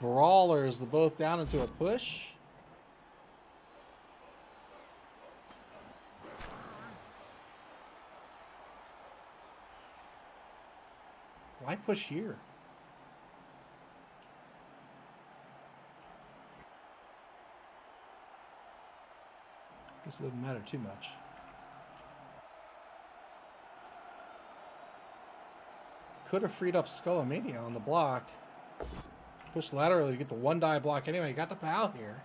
Brawlers, the both down into a push. Why push here? Guess it doesn't matter too much. Could have freed up Skullomania on the block. Push laterally to get the one-die block anyway. You got the POW here.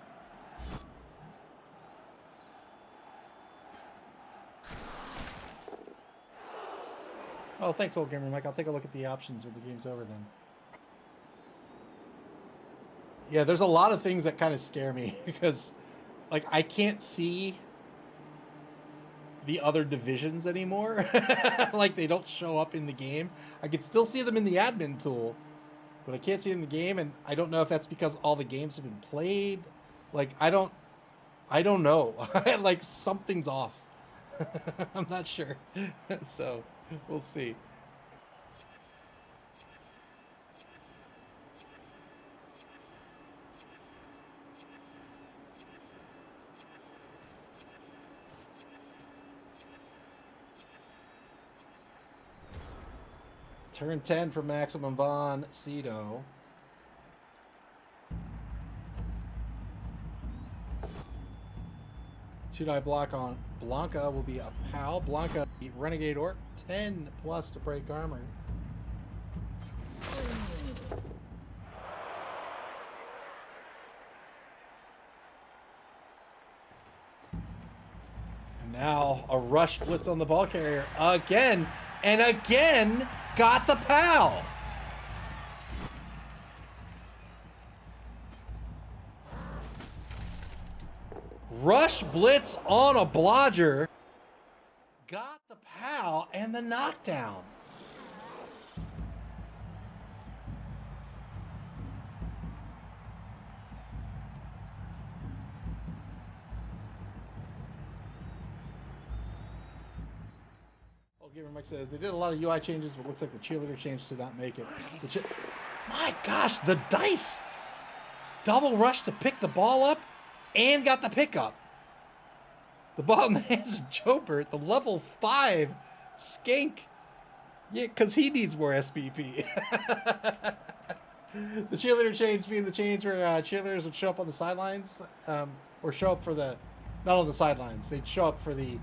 Oh, thanks, Old Gamer Mike. I'll take a look at the options when the game's over then. Yeah, there's a lot of things that kind of scare me because, like, I can't see the other divisions anymore. Like, they don't show up in the game. I can still see them in the admin tool, but I can't see them in the game, and I don't know if that's because all the games have been played. Like, I don't know. Like, something's off. I'm not sure. So, we'll see. Turn 10 for Maximum Von Sydow. Two-die block on Blanca will be a POW. Blanca, Renegade Orc, 10 plus to break armor. And now a rush blitz on the ball carrier again and again. Got the POW. Rush blitz on a blodger. Got the POW and the knockdown. Gamer Mike says they did a lot of UI changes, but looks like the cheerleader change did not make it. My gosh, the dice! Double rush to pick the ball up and got the pickup. The ball in the hands of Jobert, the level 5 skank. Yeah, because he needs more SPP. The cheerleader change being the change where cheerleaders would show up on the sidelines, or show up for the, not on the sidelines, they'd show up for the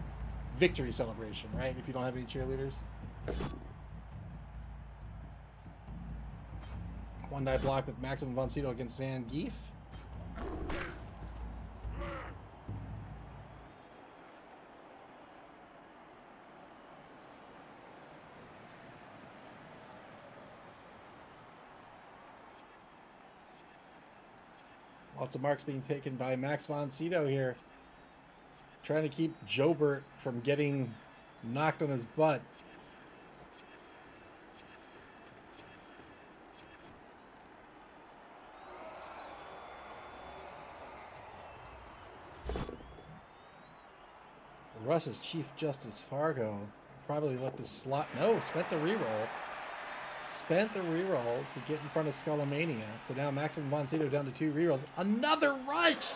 victory celebration, right? If you don't have any cheerleaders. One-die block with Maximum Von Sydow against Zangief. Lots of marks being taken by Max Von Sydow here. Trying to keep Jobert from getting knocked on his butt. Russ's Chief Justice Fargo probably let this slot. No, spent the reroll. Spent the reroll to get in front of Skullomania. So now Maximum Von Sydow down to 2 rerolls. Another rush!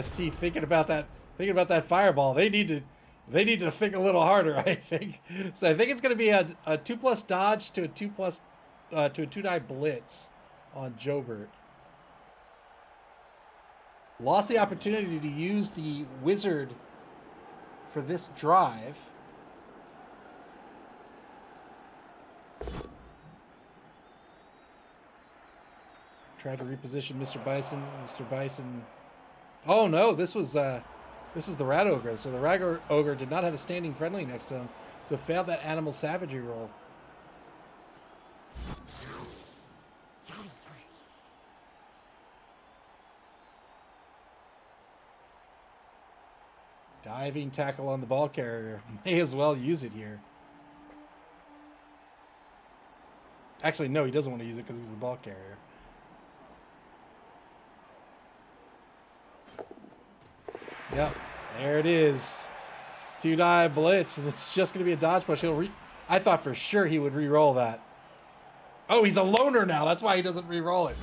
ST thinking about that fireball. They need to think a little harder, I think. So I think it's going to be a 2+ dodge to a 2+ to a 2-die blitz on Jobert. Lost the opportunity to use the wizard for this drive. Tried to reposition Mr. Bison. Mr. Bison. Oh no, this was the Rat Ogre. So the Rat Ogre did not have a standing friendly next to him, so failed that animal savagery roll. Diving tackle on the ball carrier. May as well use it here. Actually, no, he doesn't want to use it because he's the ball carrier. Yep, there it is. 2-die blitz, and it's just going to be a dodge push. I thought for sure he would re-roll that. Oh, he's a loner now. That's why he doesn't re-roll it.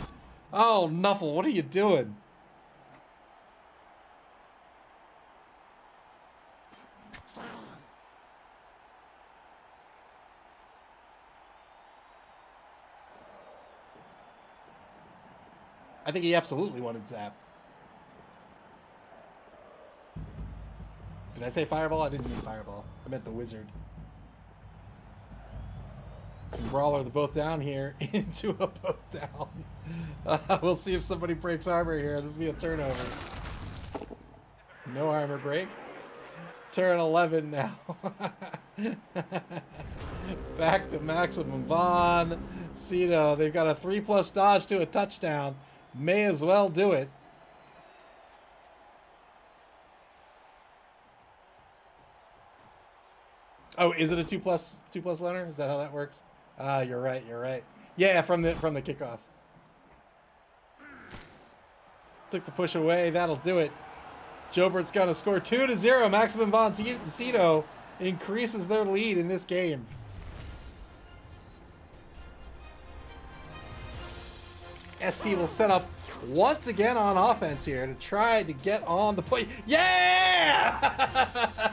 Oh, Nuffle, what are you doing? I think he absolutely wanted Zap. Did I say Fireball? I didn't mean Fireball. I meant the Wizard. And Brawler, they're both down here into a both down. We'll see if somebody breaks armor here. This will be a turnover. No armor break. Turn 11 now. Back to Maximum Von Sydow. They've got a 3+ dodge to a touchdown. May as well do it. Oh, is it a 2+ learner? Is that how that works? Ah, you're right. You're right. Yeah, from the kickoff. Took the push away. That'll do it. Jobert's gonna score 2-0. Maximum Von Sydow increases their lead in this game. ST will set up once again on offense here to try to get on the point. Yeah!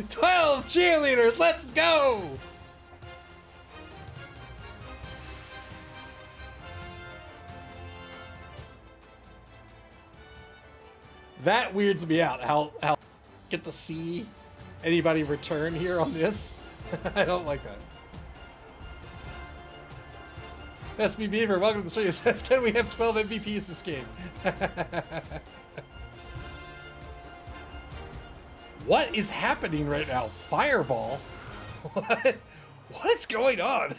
12 cheerleaders, let's go! That weirds me out, how get to see anybody return here on this. I don't like that. SB Beaver, welcome to the stream. Says, can we have 12 MVPs this game? What is happening right now? Fireball? What? What is going on?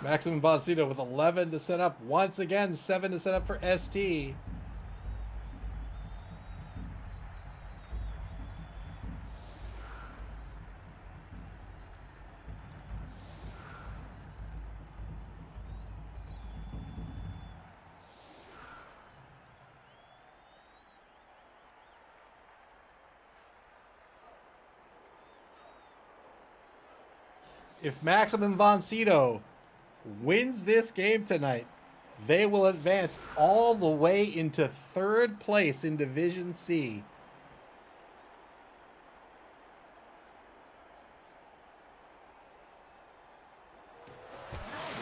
Maximum Von Sydow with 11 to set up. Once again, 7 to set up for ST. If Maximum Von Sydow wins this game tonight, they will advance all the way into 3rd place in Division C.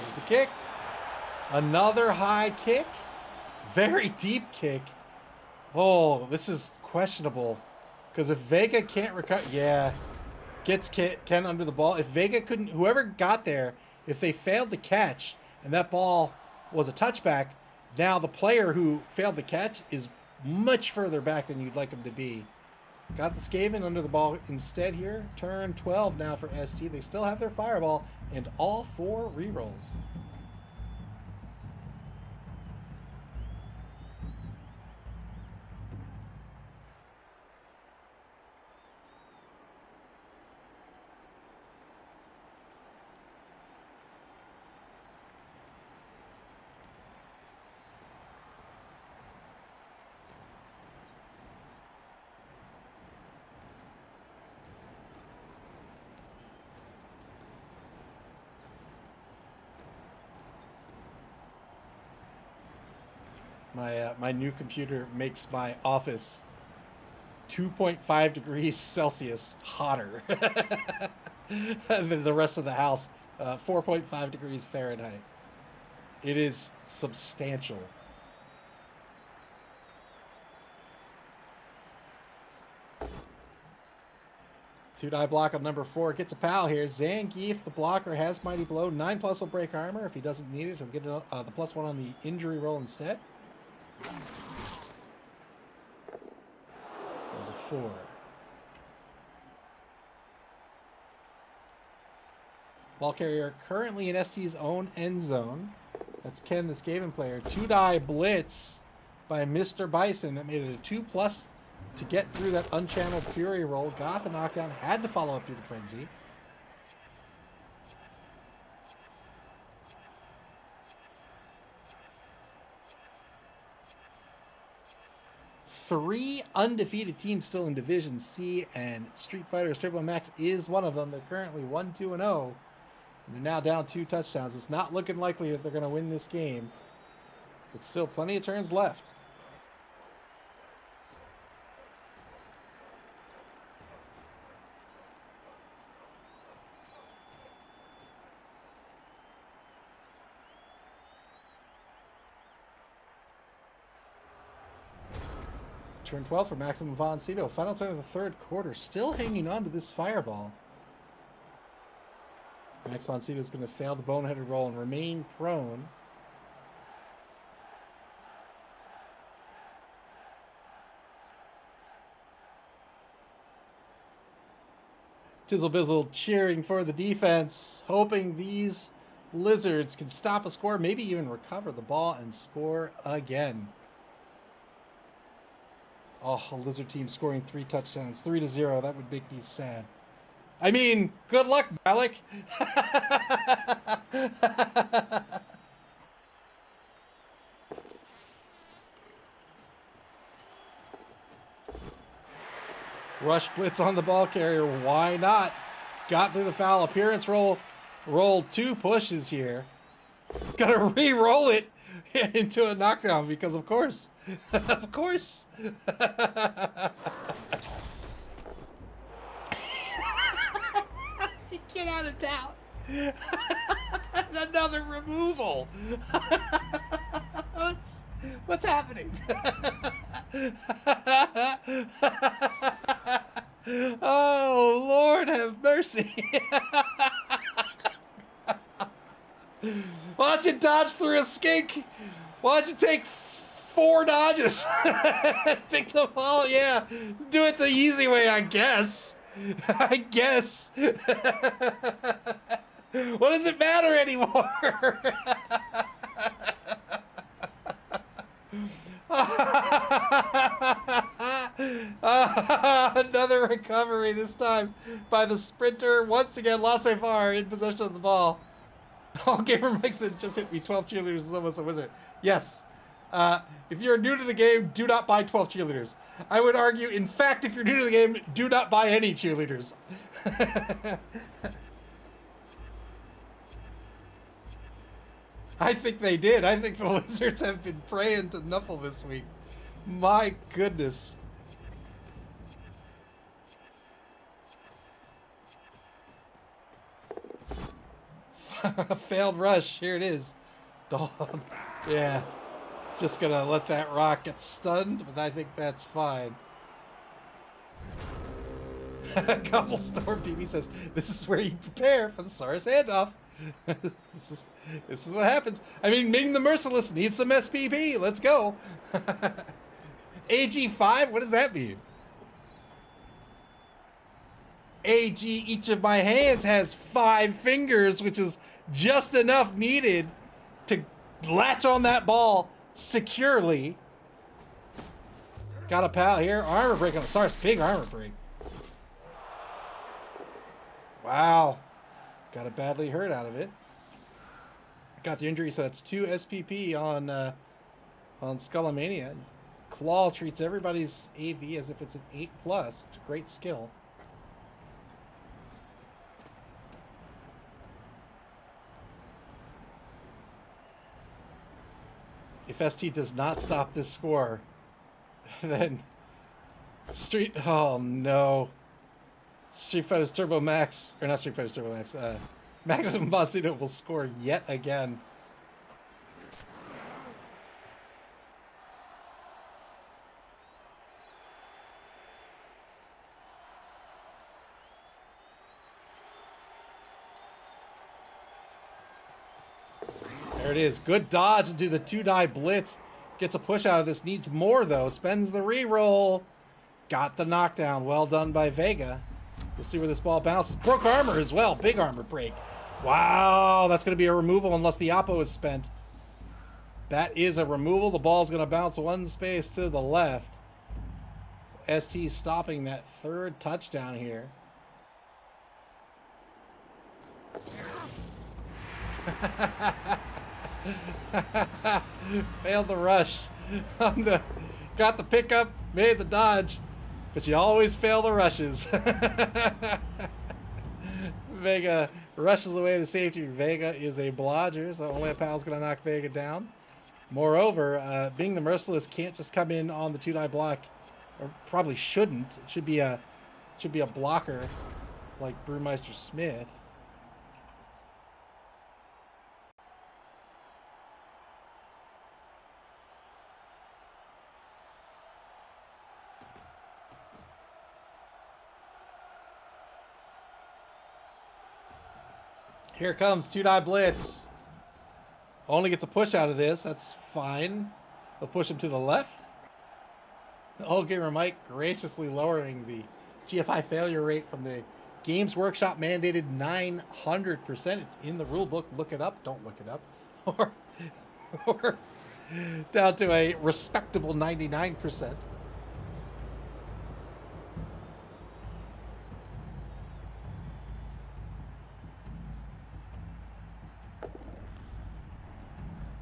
Here's the kick. Another high kick. Very deep kick. Oh, this is questionable. Because if Vega can't recover... Yeah. Gets Ken under the ball. If Vega couldn't... Whoever got there, if they failed to catch, and that ball was a touchback, now the player who failed the catch is much further back than you'd like him to be. Got the Skaven under the ball instead here. Turn 12 now for ST. They still have their Fireball and all 4 rerolls. My new computer makes my office 2.5 degrees Celsius hotter than the rest of the house. 4.5 degrees Fahrenheit. It is substantial. Two-die block on number 4 gets a pal here. Zangief, the blocker, has Mighty Blow. 9+ will break armor. If he doesn't need it, he'll get the +1 on the injury roll instead. There's a 4. Ball carrier currently in ST's own end zone. That's Ken, the Skaven player. 2-die blitz by Mr. Bison that made it a 2+ to get through that unchanneled Fury roll. Got the knockdown. Had to follow up due to Frenzy. Three undefeated teams still in Division C, and Street Fighters Triple Max is one of them. They're currently 1-2-0, and they're now down 2 touchdowns. It's not looking likely that they're going to win this game, but still plenty of turns left. Turn 12 for Maximum Von Sydow. Final turn of the 3rd quarter. Still hanging on to this Fireball. Max Von Sydow is going to fail the boneheaded roll and remain prone. Tizzle Bizzle cheering for the defense, hoping these Lizards can stop a score, maybe even recover the ball and score again. Oh, a Lizard team scoring 3 touchdowns, 3-0. That would make me sad. I mean, good luck, Malik. Rush blitz on the ball carrier. Why not? Got through the foul. Appearance roll. Roll 2 pushes here. He's got to re-roll it into a knockdown because, of course. Of course. Get out of town. Another removal. What's happening? Oh, Lord have mercy. Why don't you dodge through a skink? Why don't you take 4 dodges? Pick the ball, yeah. Do it the easy way, I guess. I guess. What does it matter anymore? Another recovery, this time by the sprinter. Once again, Laissez-faire in possession of the ball. Oh, Gamer Mike said, just hit me. 12 cheerleaders is almost a wizard. Yes. If you're new to the game, do not buy 12 cheerleaders. I would argue, in fact, if you're new to the game, do not buy any cheerleaders. I think they did. I think the Lizards have been praying to Nuffle this week. My goodness. Failed rush. Here it is. Dog. Yeah. Just gonna let that rock get stunned, but I think that's fine. Couple Storm PB says, this is where you prepare for the Saurus handoff. This is what happens. I mean, Ming the Merciless needs some SPP. Let's go. AG5? What does that mean? AG, each of my hands has 5 fingers, which is just enough needed to latch on that ball securely. Got a pal here. Armor break on the Sars. Big armor break. Wow. Got a badly hurt out of it. Got the injury, so that's 2 SPP on Skullomania. Claw treats everybody's AV as if it's an 8+. It's a great skill. If ST does not stop this score, then oh no. Street Fighter's Turbo Max, or not Street Fighter's Turbo Max, Maximum Von Sydow will score yet again. There it is. Good dodge into the 2-die blitz. Gets a push out of this. Needs more, though. Spends the reroll. Got the knockdown. Well done by Vega. We'll see where this ball bounces. Broke armor as well. Big armor break. Wow. That's going to be a removal unless the oppo is spent. That is a removal. The ball's going to bounce 1 space to the left. So ST stopping that 3rd touchdown here. Failed the rush. Got the pickup, made the dodge, but you always fail the rushes. Vega rushes away to safety. Vega is a blodger, so only a pal's gonna knock Vega down. Moreover, being the Merciless can't just come in on the 2-die block, or probably shouldn't. It should be a blocker like Brewmeister Smith. Here comes 2-die blitz. Only gets a push out of this. That's fine. They'll push him to the left. Old Gamer Mike graciously lowering the GFI failure rate from the Games Workshop mandated 900%. It's in the rule book. Look it up. Don't look it up. Or down to a respectable 99%.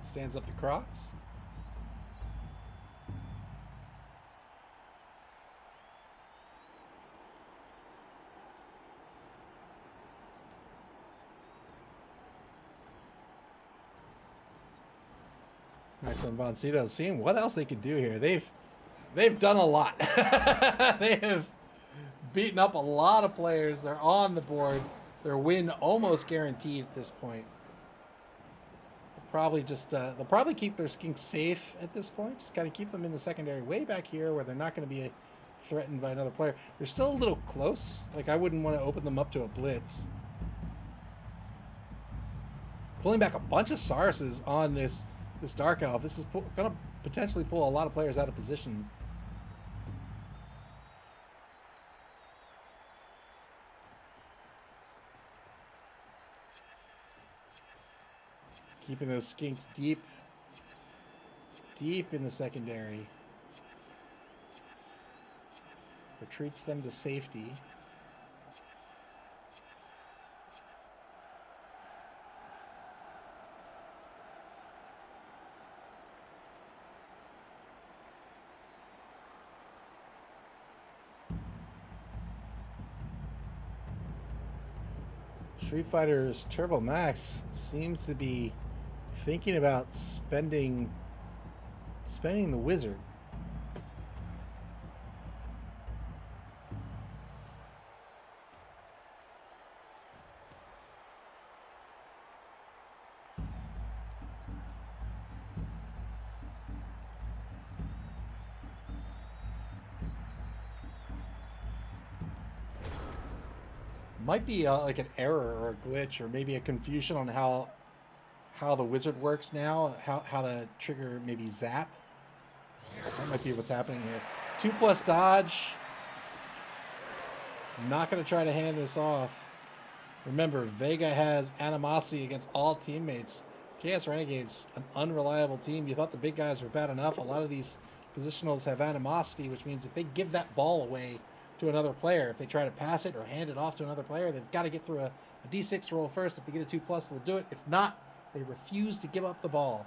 Stands up the Crocs. Maximum Von Sydow seeing what else they can do here. They've done a lot. They have beaten up a lot of players. They're on the board. Their win almost guaranteed at this point. Probably just they'll probably keep their skinks safe at this point. Just kind of keep them in the secondary way back here where they're not going to be threatened by another player. They're still a little close. Like, I wouldn't want to open them up to a blitz. Pulling back a bunch of Sarses on this Dark Elf. This is going to potentially pull a lot of players out of position. Keeping those skinks deep in the secondary. Retreats them to safety. Street Fighter's Turbo Max seems to be thinking about spending the wizard. Might be like an error or a glitch, or maybe a confusion on how the wizard works now, how to trigger maybe zap. That might be what's happening here. 2+ dodge. Not going to try to hand this off. Remember, Vega has animosity against all teammates. Chaos Renegades, an unreliable team. You thought the big guys were bad enough. A lot of these positionals have animosity, which means if they give that ball away to another player, if they try to pass it or hand it off to another player, they've got to get through a D6 roll first. If they get a 2+, they'll do it. If not, they refuse to give up the ball.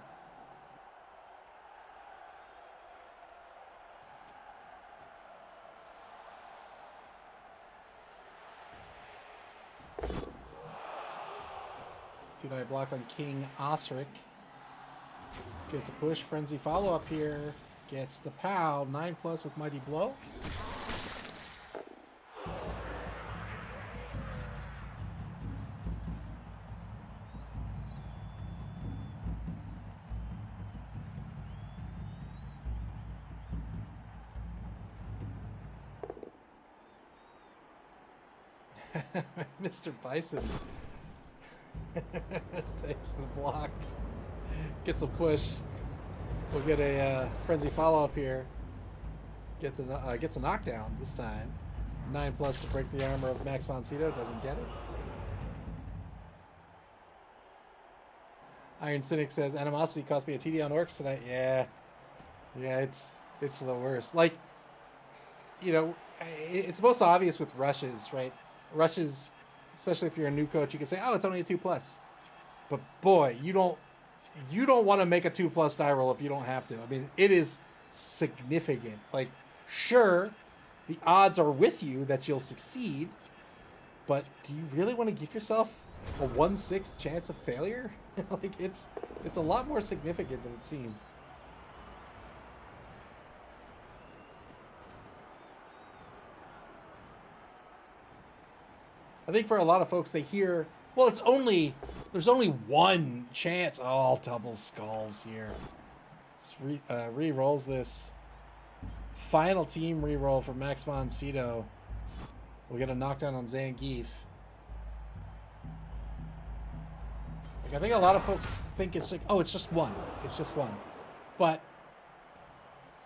Two-die block on King Osric. Gets a push. Frenzy follow-up here. Gets the POW. 9+ with Mighty Blow. Mr. Bison takes the block, gets a push. We'll get a frenzy follow-up here. Gets a knockdown this time. 9+ to break the armor of Max von Sydow. Doesn't get it. Iron Cynic says animosity cost me a TD on orcs tonight. Yeah, it's the worst. Like, you know, it's most obvious with rushes, right? Rushes, especially if you're a new coach, you can say, oh, it's only a 2+. But boy, you don't want to make a 2+ die roll if you don't have to. I mean, it is significant. Like, sure, the odds are with you that you'll succeed, but do you really want to give yourself a 1/6 chance of failure? Like, it's a lot more significant than it seems. I think for a lot of folks, they hear, well, there's only one chance. Oh, double skulls here. Let's re-rolls this. Final team re-roll for Max von Sydow. We'll get a knockdown on Zangief. Like, I think a lot of folks think it's like, oh, it's just one. It's just one. But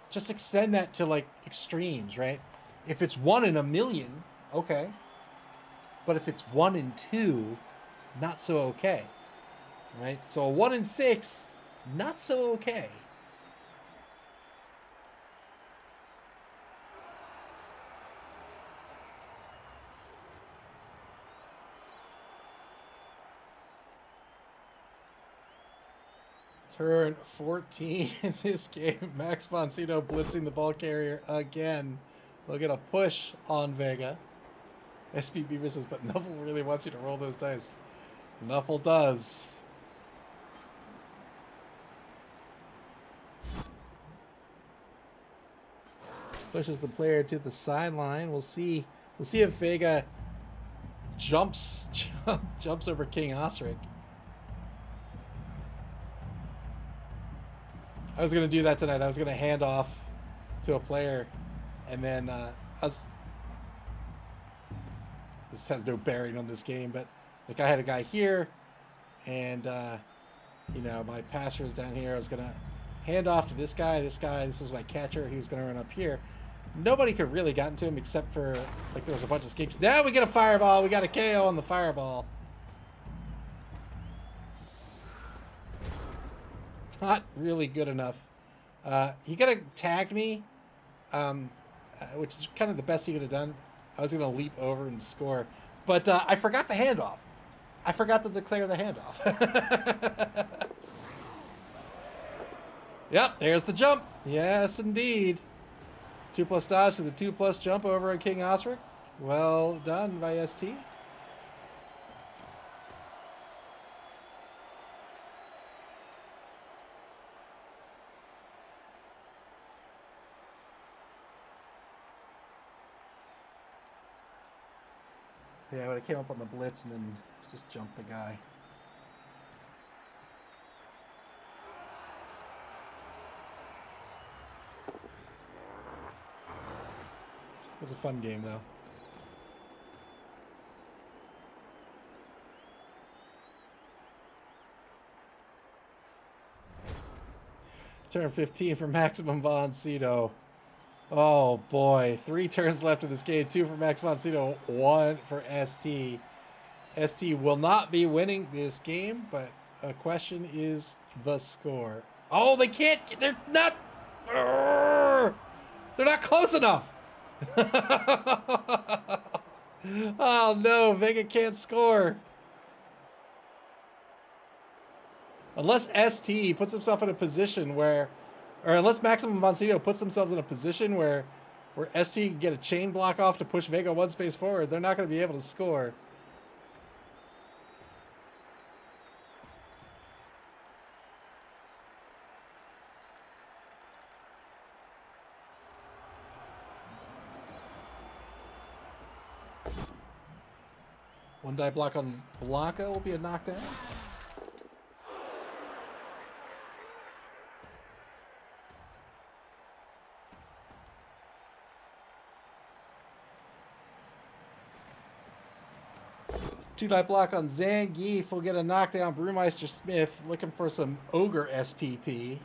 just extend that to, like, extremes, right? If it's 1 in a million, okay. But if it's 1 in 2, not so okay, right? So a 1 in 6, not so okay. Turn 14 in this game. Max von Sydow blitzing the ball carrier again. They'll get a push on Vega. SP Beaver says, but Nuffle really wants you to roll those dice. Nuffle does. Pushes the player to the sideline. We'll see if Vega jumps over King Osric. I was going to do that tonight. I was going to hand off to a player, and then this has no bearing on this game, but like I had a guy here, and you know, my passer is down here. I was gonna hand off to this guy. This was my catcher. He was gonna run up here. Nobody could really gotten to him except for, like, there was a bunch of skinks. Now we get a fireball. We got a KO on the fireball. Not really good enough. He could have tagged me, which is kind of the best he could have done. I was going to leap over and score. But I forgot the handoff. I forgot to declare the handoff. Yep, there's the jump. Yes, indeed. 2+ dodge to the 2+ jump over on King Osric. Well done by ST. Yeah, but I came up on the blitz and then just jumped the guy. It was a fun game, though. Turn 15 for Maximum von Sydow. Oh boy, 3 turns left in this game. 2 for Max von Sydow, 1 for ST. ST will not be winning this game, but a question is the score. Oh, they can't. They're not. They're not close enough. Oh no, Vega can't score. Unless ST puts himself in a position where, or unless Maximum von Sydow puts themselves in a position where ST can get a chain block off to push Vega 1 space forward, they're not going to be able to score. One die block on Blanca will be a knockdown. Two die block on Zangief will get a knockdown. Brewmeister Smith looking for some Ogre SPP.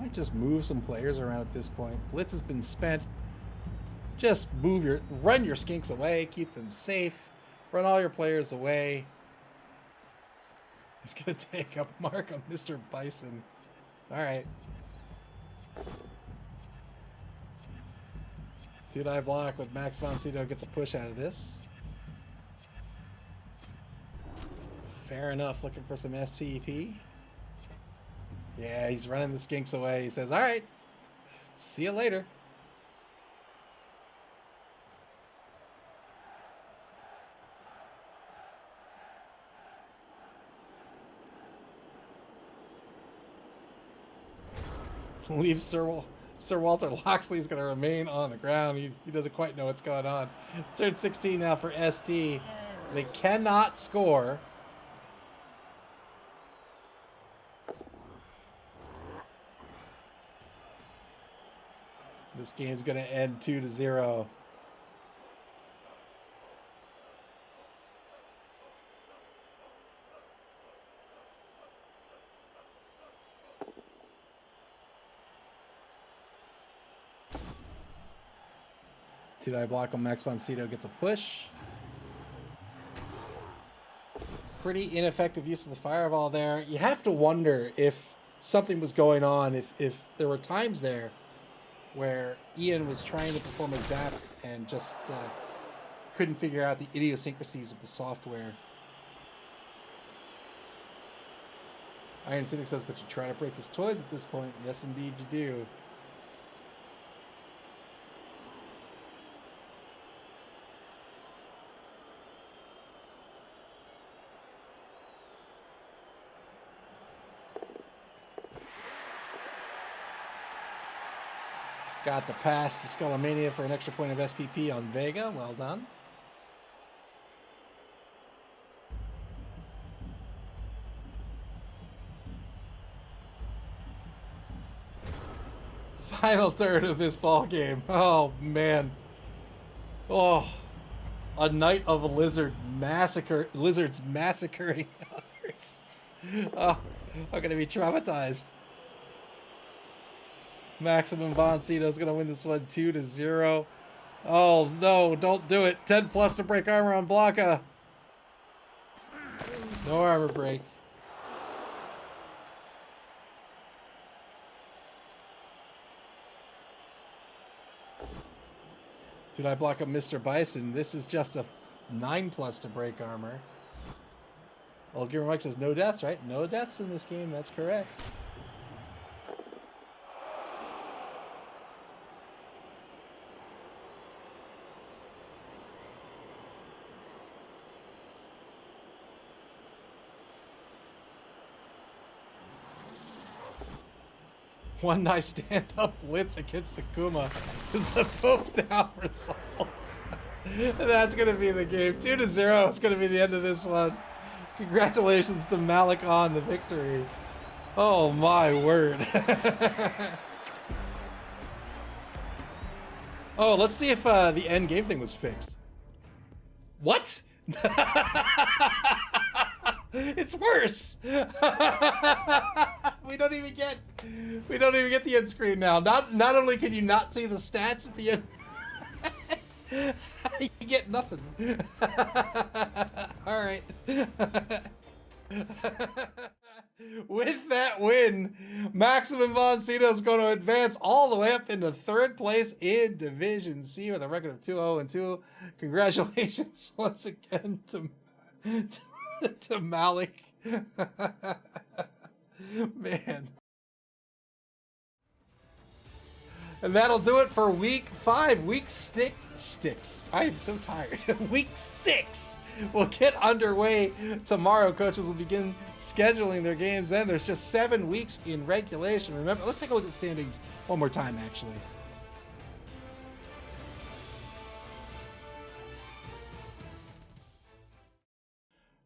Might just move some players around at this point. Blitz has been spent. Just run your skinks away, keep them safe, run all your players away. He's gonna take a mark on Mr. Bison. All right. Did I block with Max von Sydow gets a push out of this? Fair enough, looking for some SPP. Yeah, he's running the skinks away. He says, all right, see you later. Leave Sir Walter Loxley's going to remain on the ground. He doesn't quite know what's going on. Turn 16 now for ST. They cannot score. This game's going to end 2-0. Two-die block on Max von Sydow gets a push. Pretty ineffective use of the fireball there. You have to wonder if something was going on, if there were times there where Ian was trying to perform a zap and just couldn't figure out the idiosyncrasies of the software. Iron Cynic says, but you try to break his toys at this point. Yes, indeed you do. Got the pass to Skullomania for an extra point of SPP on Vega. Well done. Final third of this ball game. Oh man. Oh, a night of lizards massacring others. Oh, I'm gonna be traumatized. Maximum von Sydow is going to win this one 2-0. Oh, no, don't do it. 10 plus to break armor on Blanca. No armor break. Did I block up Mr. Bison? This is just a 9 plus to break armor. Old Gamer Mike says no deaths, right? No deaths in this game. That's correct. One nice stand-up blitz against the Kuma is a both down results. That's going to be the game. 2-0 is going to be the end of this one. Congratulations to Malik on the victory. Oh my word. Oh, let's see if the end game thing was fixed. What? It's worse. We don't even get the end screen now. Not only can you not see the stats at the end, you get nothing. All right. With that win, Maximum Von Sydow is going to advance all the way up into third place in Division C with a record of 2-0-2. Congratulations once again to Malik. Man. And that'll do it for week 5. Week six. I am so tired. Week 6 will get underway tomorrow. Coaches will begin scheduling their games. Then there's just 7 weeks in regulation. Remember, let's take a look at the standings one more time, actually.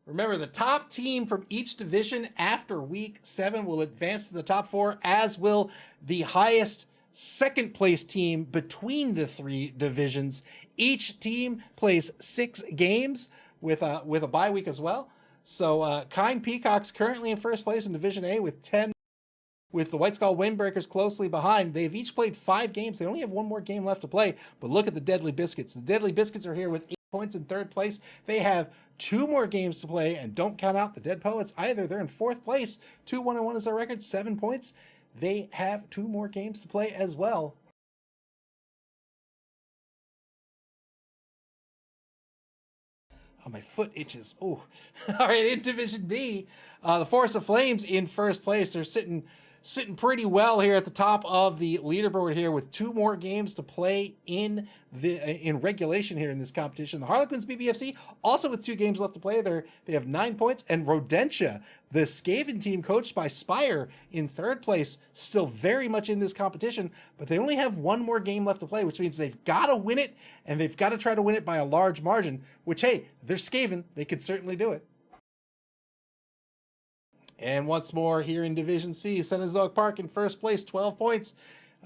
Remember, the top team from each division after week 7 will advance to the top 4, as will the highest second place team between the 3 divisions. Each team plays 6 games with a bye week as well. So Kind Peacocks currently in first place in Division A with 10, with the White Skull Windbreakers closely behind. They've each played 5 games. They only have 1 more game left to play. But look at the Deadly Biscuits. The Deadly Biscuits are here with 8 points in third place. They have 2 more games to play, and don't count out the Dead Poets either. They're in 4th place. 2-1-1 is their record, 7 points. They have 2 more games to play as well. Oh, my foot itches. Oh, all right. In Division B, the Force of Flames in first place. They're sitting pretty well here at the top of the leaderboard here with 2 more games to play in regulation here in this competition. The Harlequins BBFC also with 2 games left to play. They have 9 points, and Rodentia, the Skaven team coached by Spire, in third place, still very much in this competition, but they only have 1 more game left to play, which means they've got to win it, and they've got to try to win it by a large margin, which, hey, they're Skaven. They could certainly do it. And once more here in Division C, Cenozoic Park in first place, 12 points.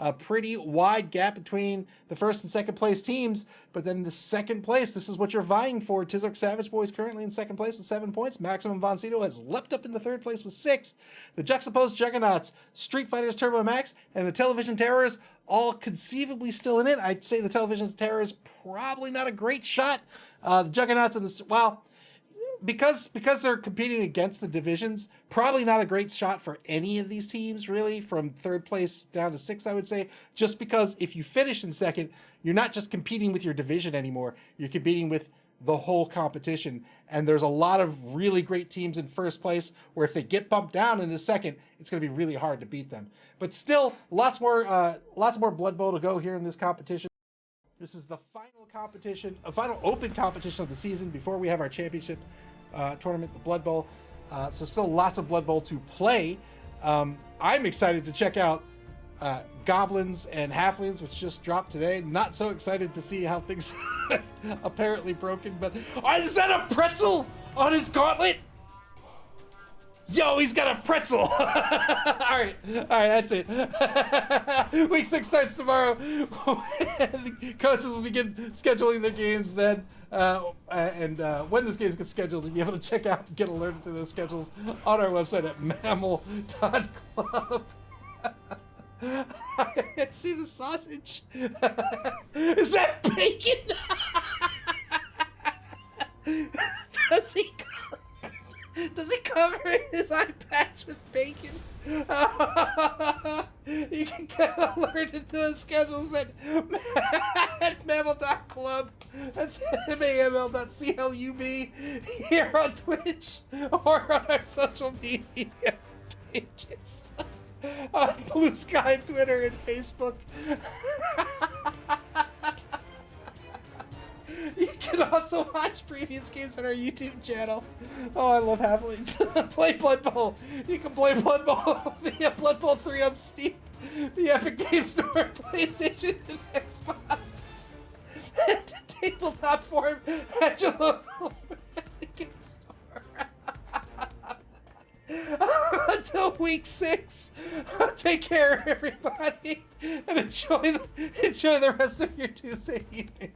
A pretty wide gap between the first and second place teams, but then the second place, this is what you're vying for. Tizark Savage Boys currently in second place with 7 points. Maximum Von Sydow has leapt up into third place with 6. The Juxtaposed Juggernauts, Street Fighters Turbo Max, and the Television Terrors all conceivably still in it. I'd say the Television Terrors probably not a great shot. The Juggernauts and the, well, because they're competing against the divisions, probably not a great shot for any of these teams, really, from third place down to 6th, I would say, just because if you finish in second, you're not just competing with your division anymore, you're competing with the whole competition, and there's a lot of really great teams in first place where if they get bumped down into second, it's going to be really hard to beat them. But still, lots more Blood Bowl to go here in this competition. This is the final competition, a final open competition of the season before we have our championship tournament, the Blood Bowl. So still lots of Blood Bowl to play. I'm excited to check out Goblins and Halflings, which just dropped today. Not so excited to see how things apparently broken, but is that a pretzel on his gauntlet? Yo, he's got a pretzel. All right, that's it. Week 6 starts tomorrow. The coaches will begin scheduling their games then. And when those games get scheduled, you'll be able to check out and get alerted to those schedules on our website at maml.club. I see the sausage. Is that bacon? Does he cover his eye patch with bacon? You can get alerted to the schedules at maml.club. That's maml.club here on Twitch or on our social media pages on Blue Sky, Twitter, and Facebook. You can also watch previous games on our YouTube channel. Oh, I love Halflings. Play Blood Bowl. You can play Blood Bowl via Blood Bowl 3 on Steam, the Epic Game Store, PlayStation, and Xbox. And to tabletop form at your local game store. Until we week 6. Take care, everybody, and enjoy the rest of your Tuesday evening.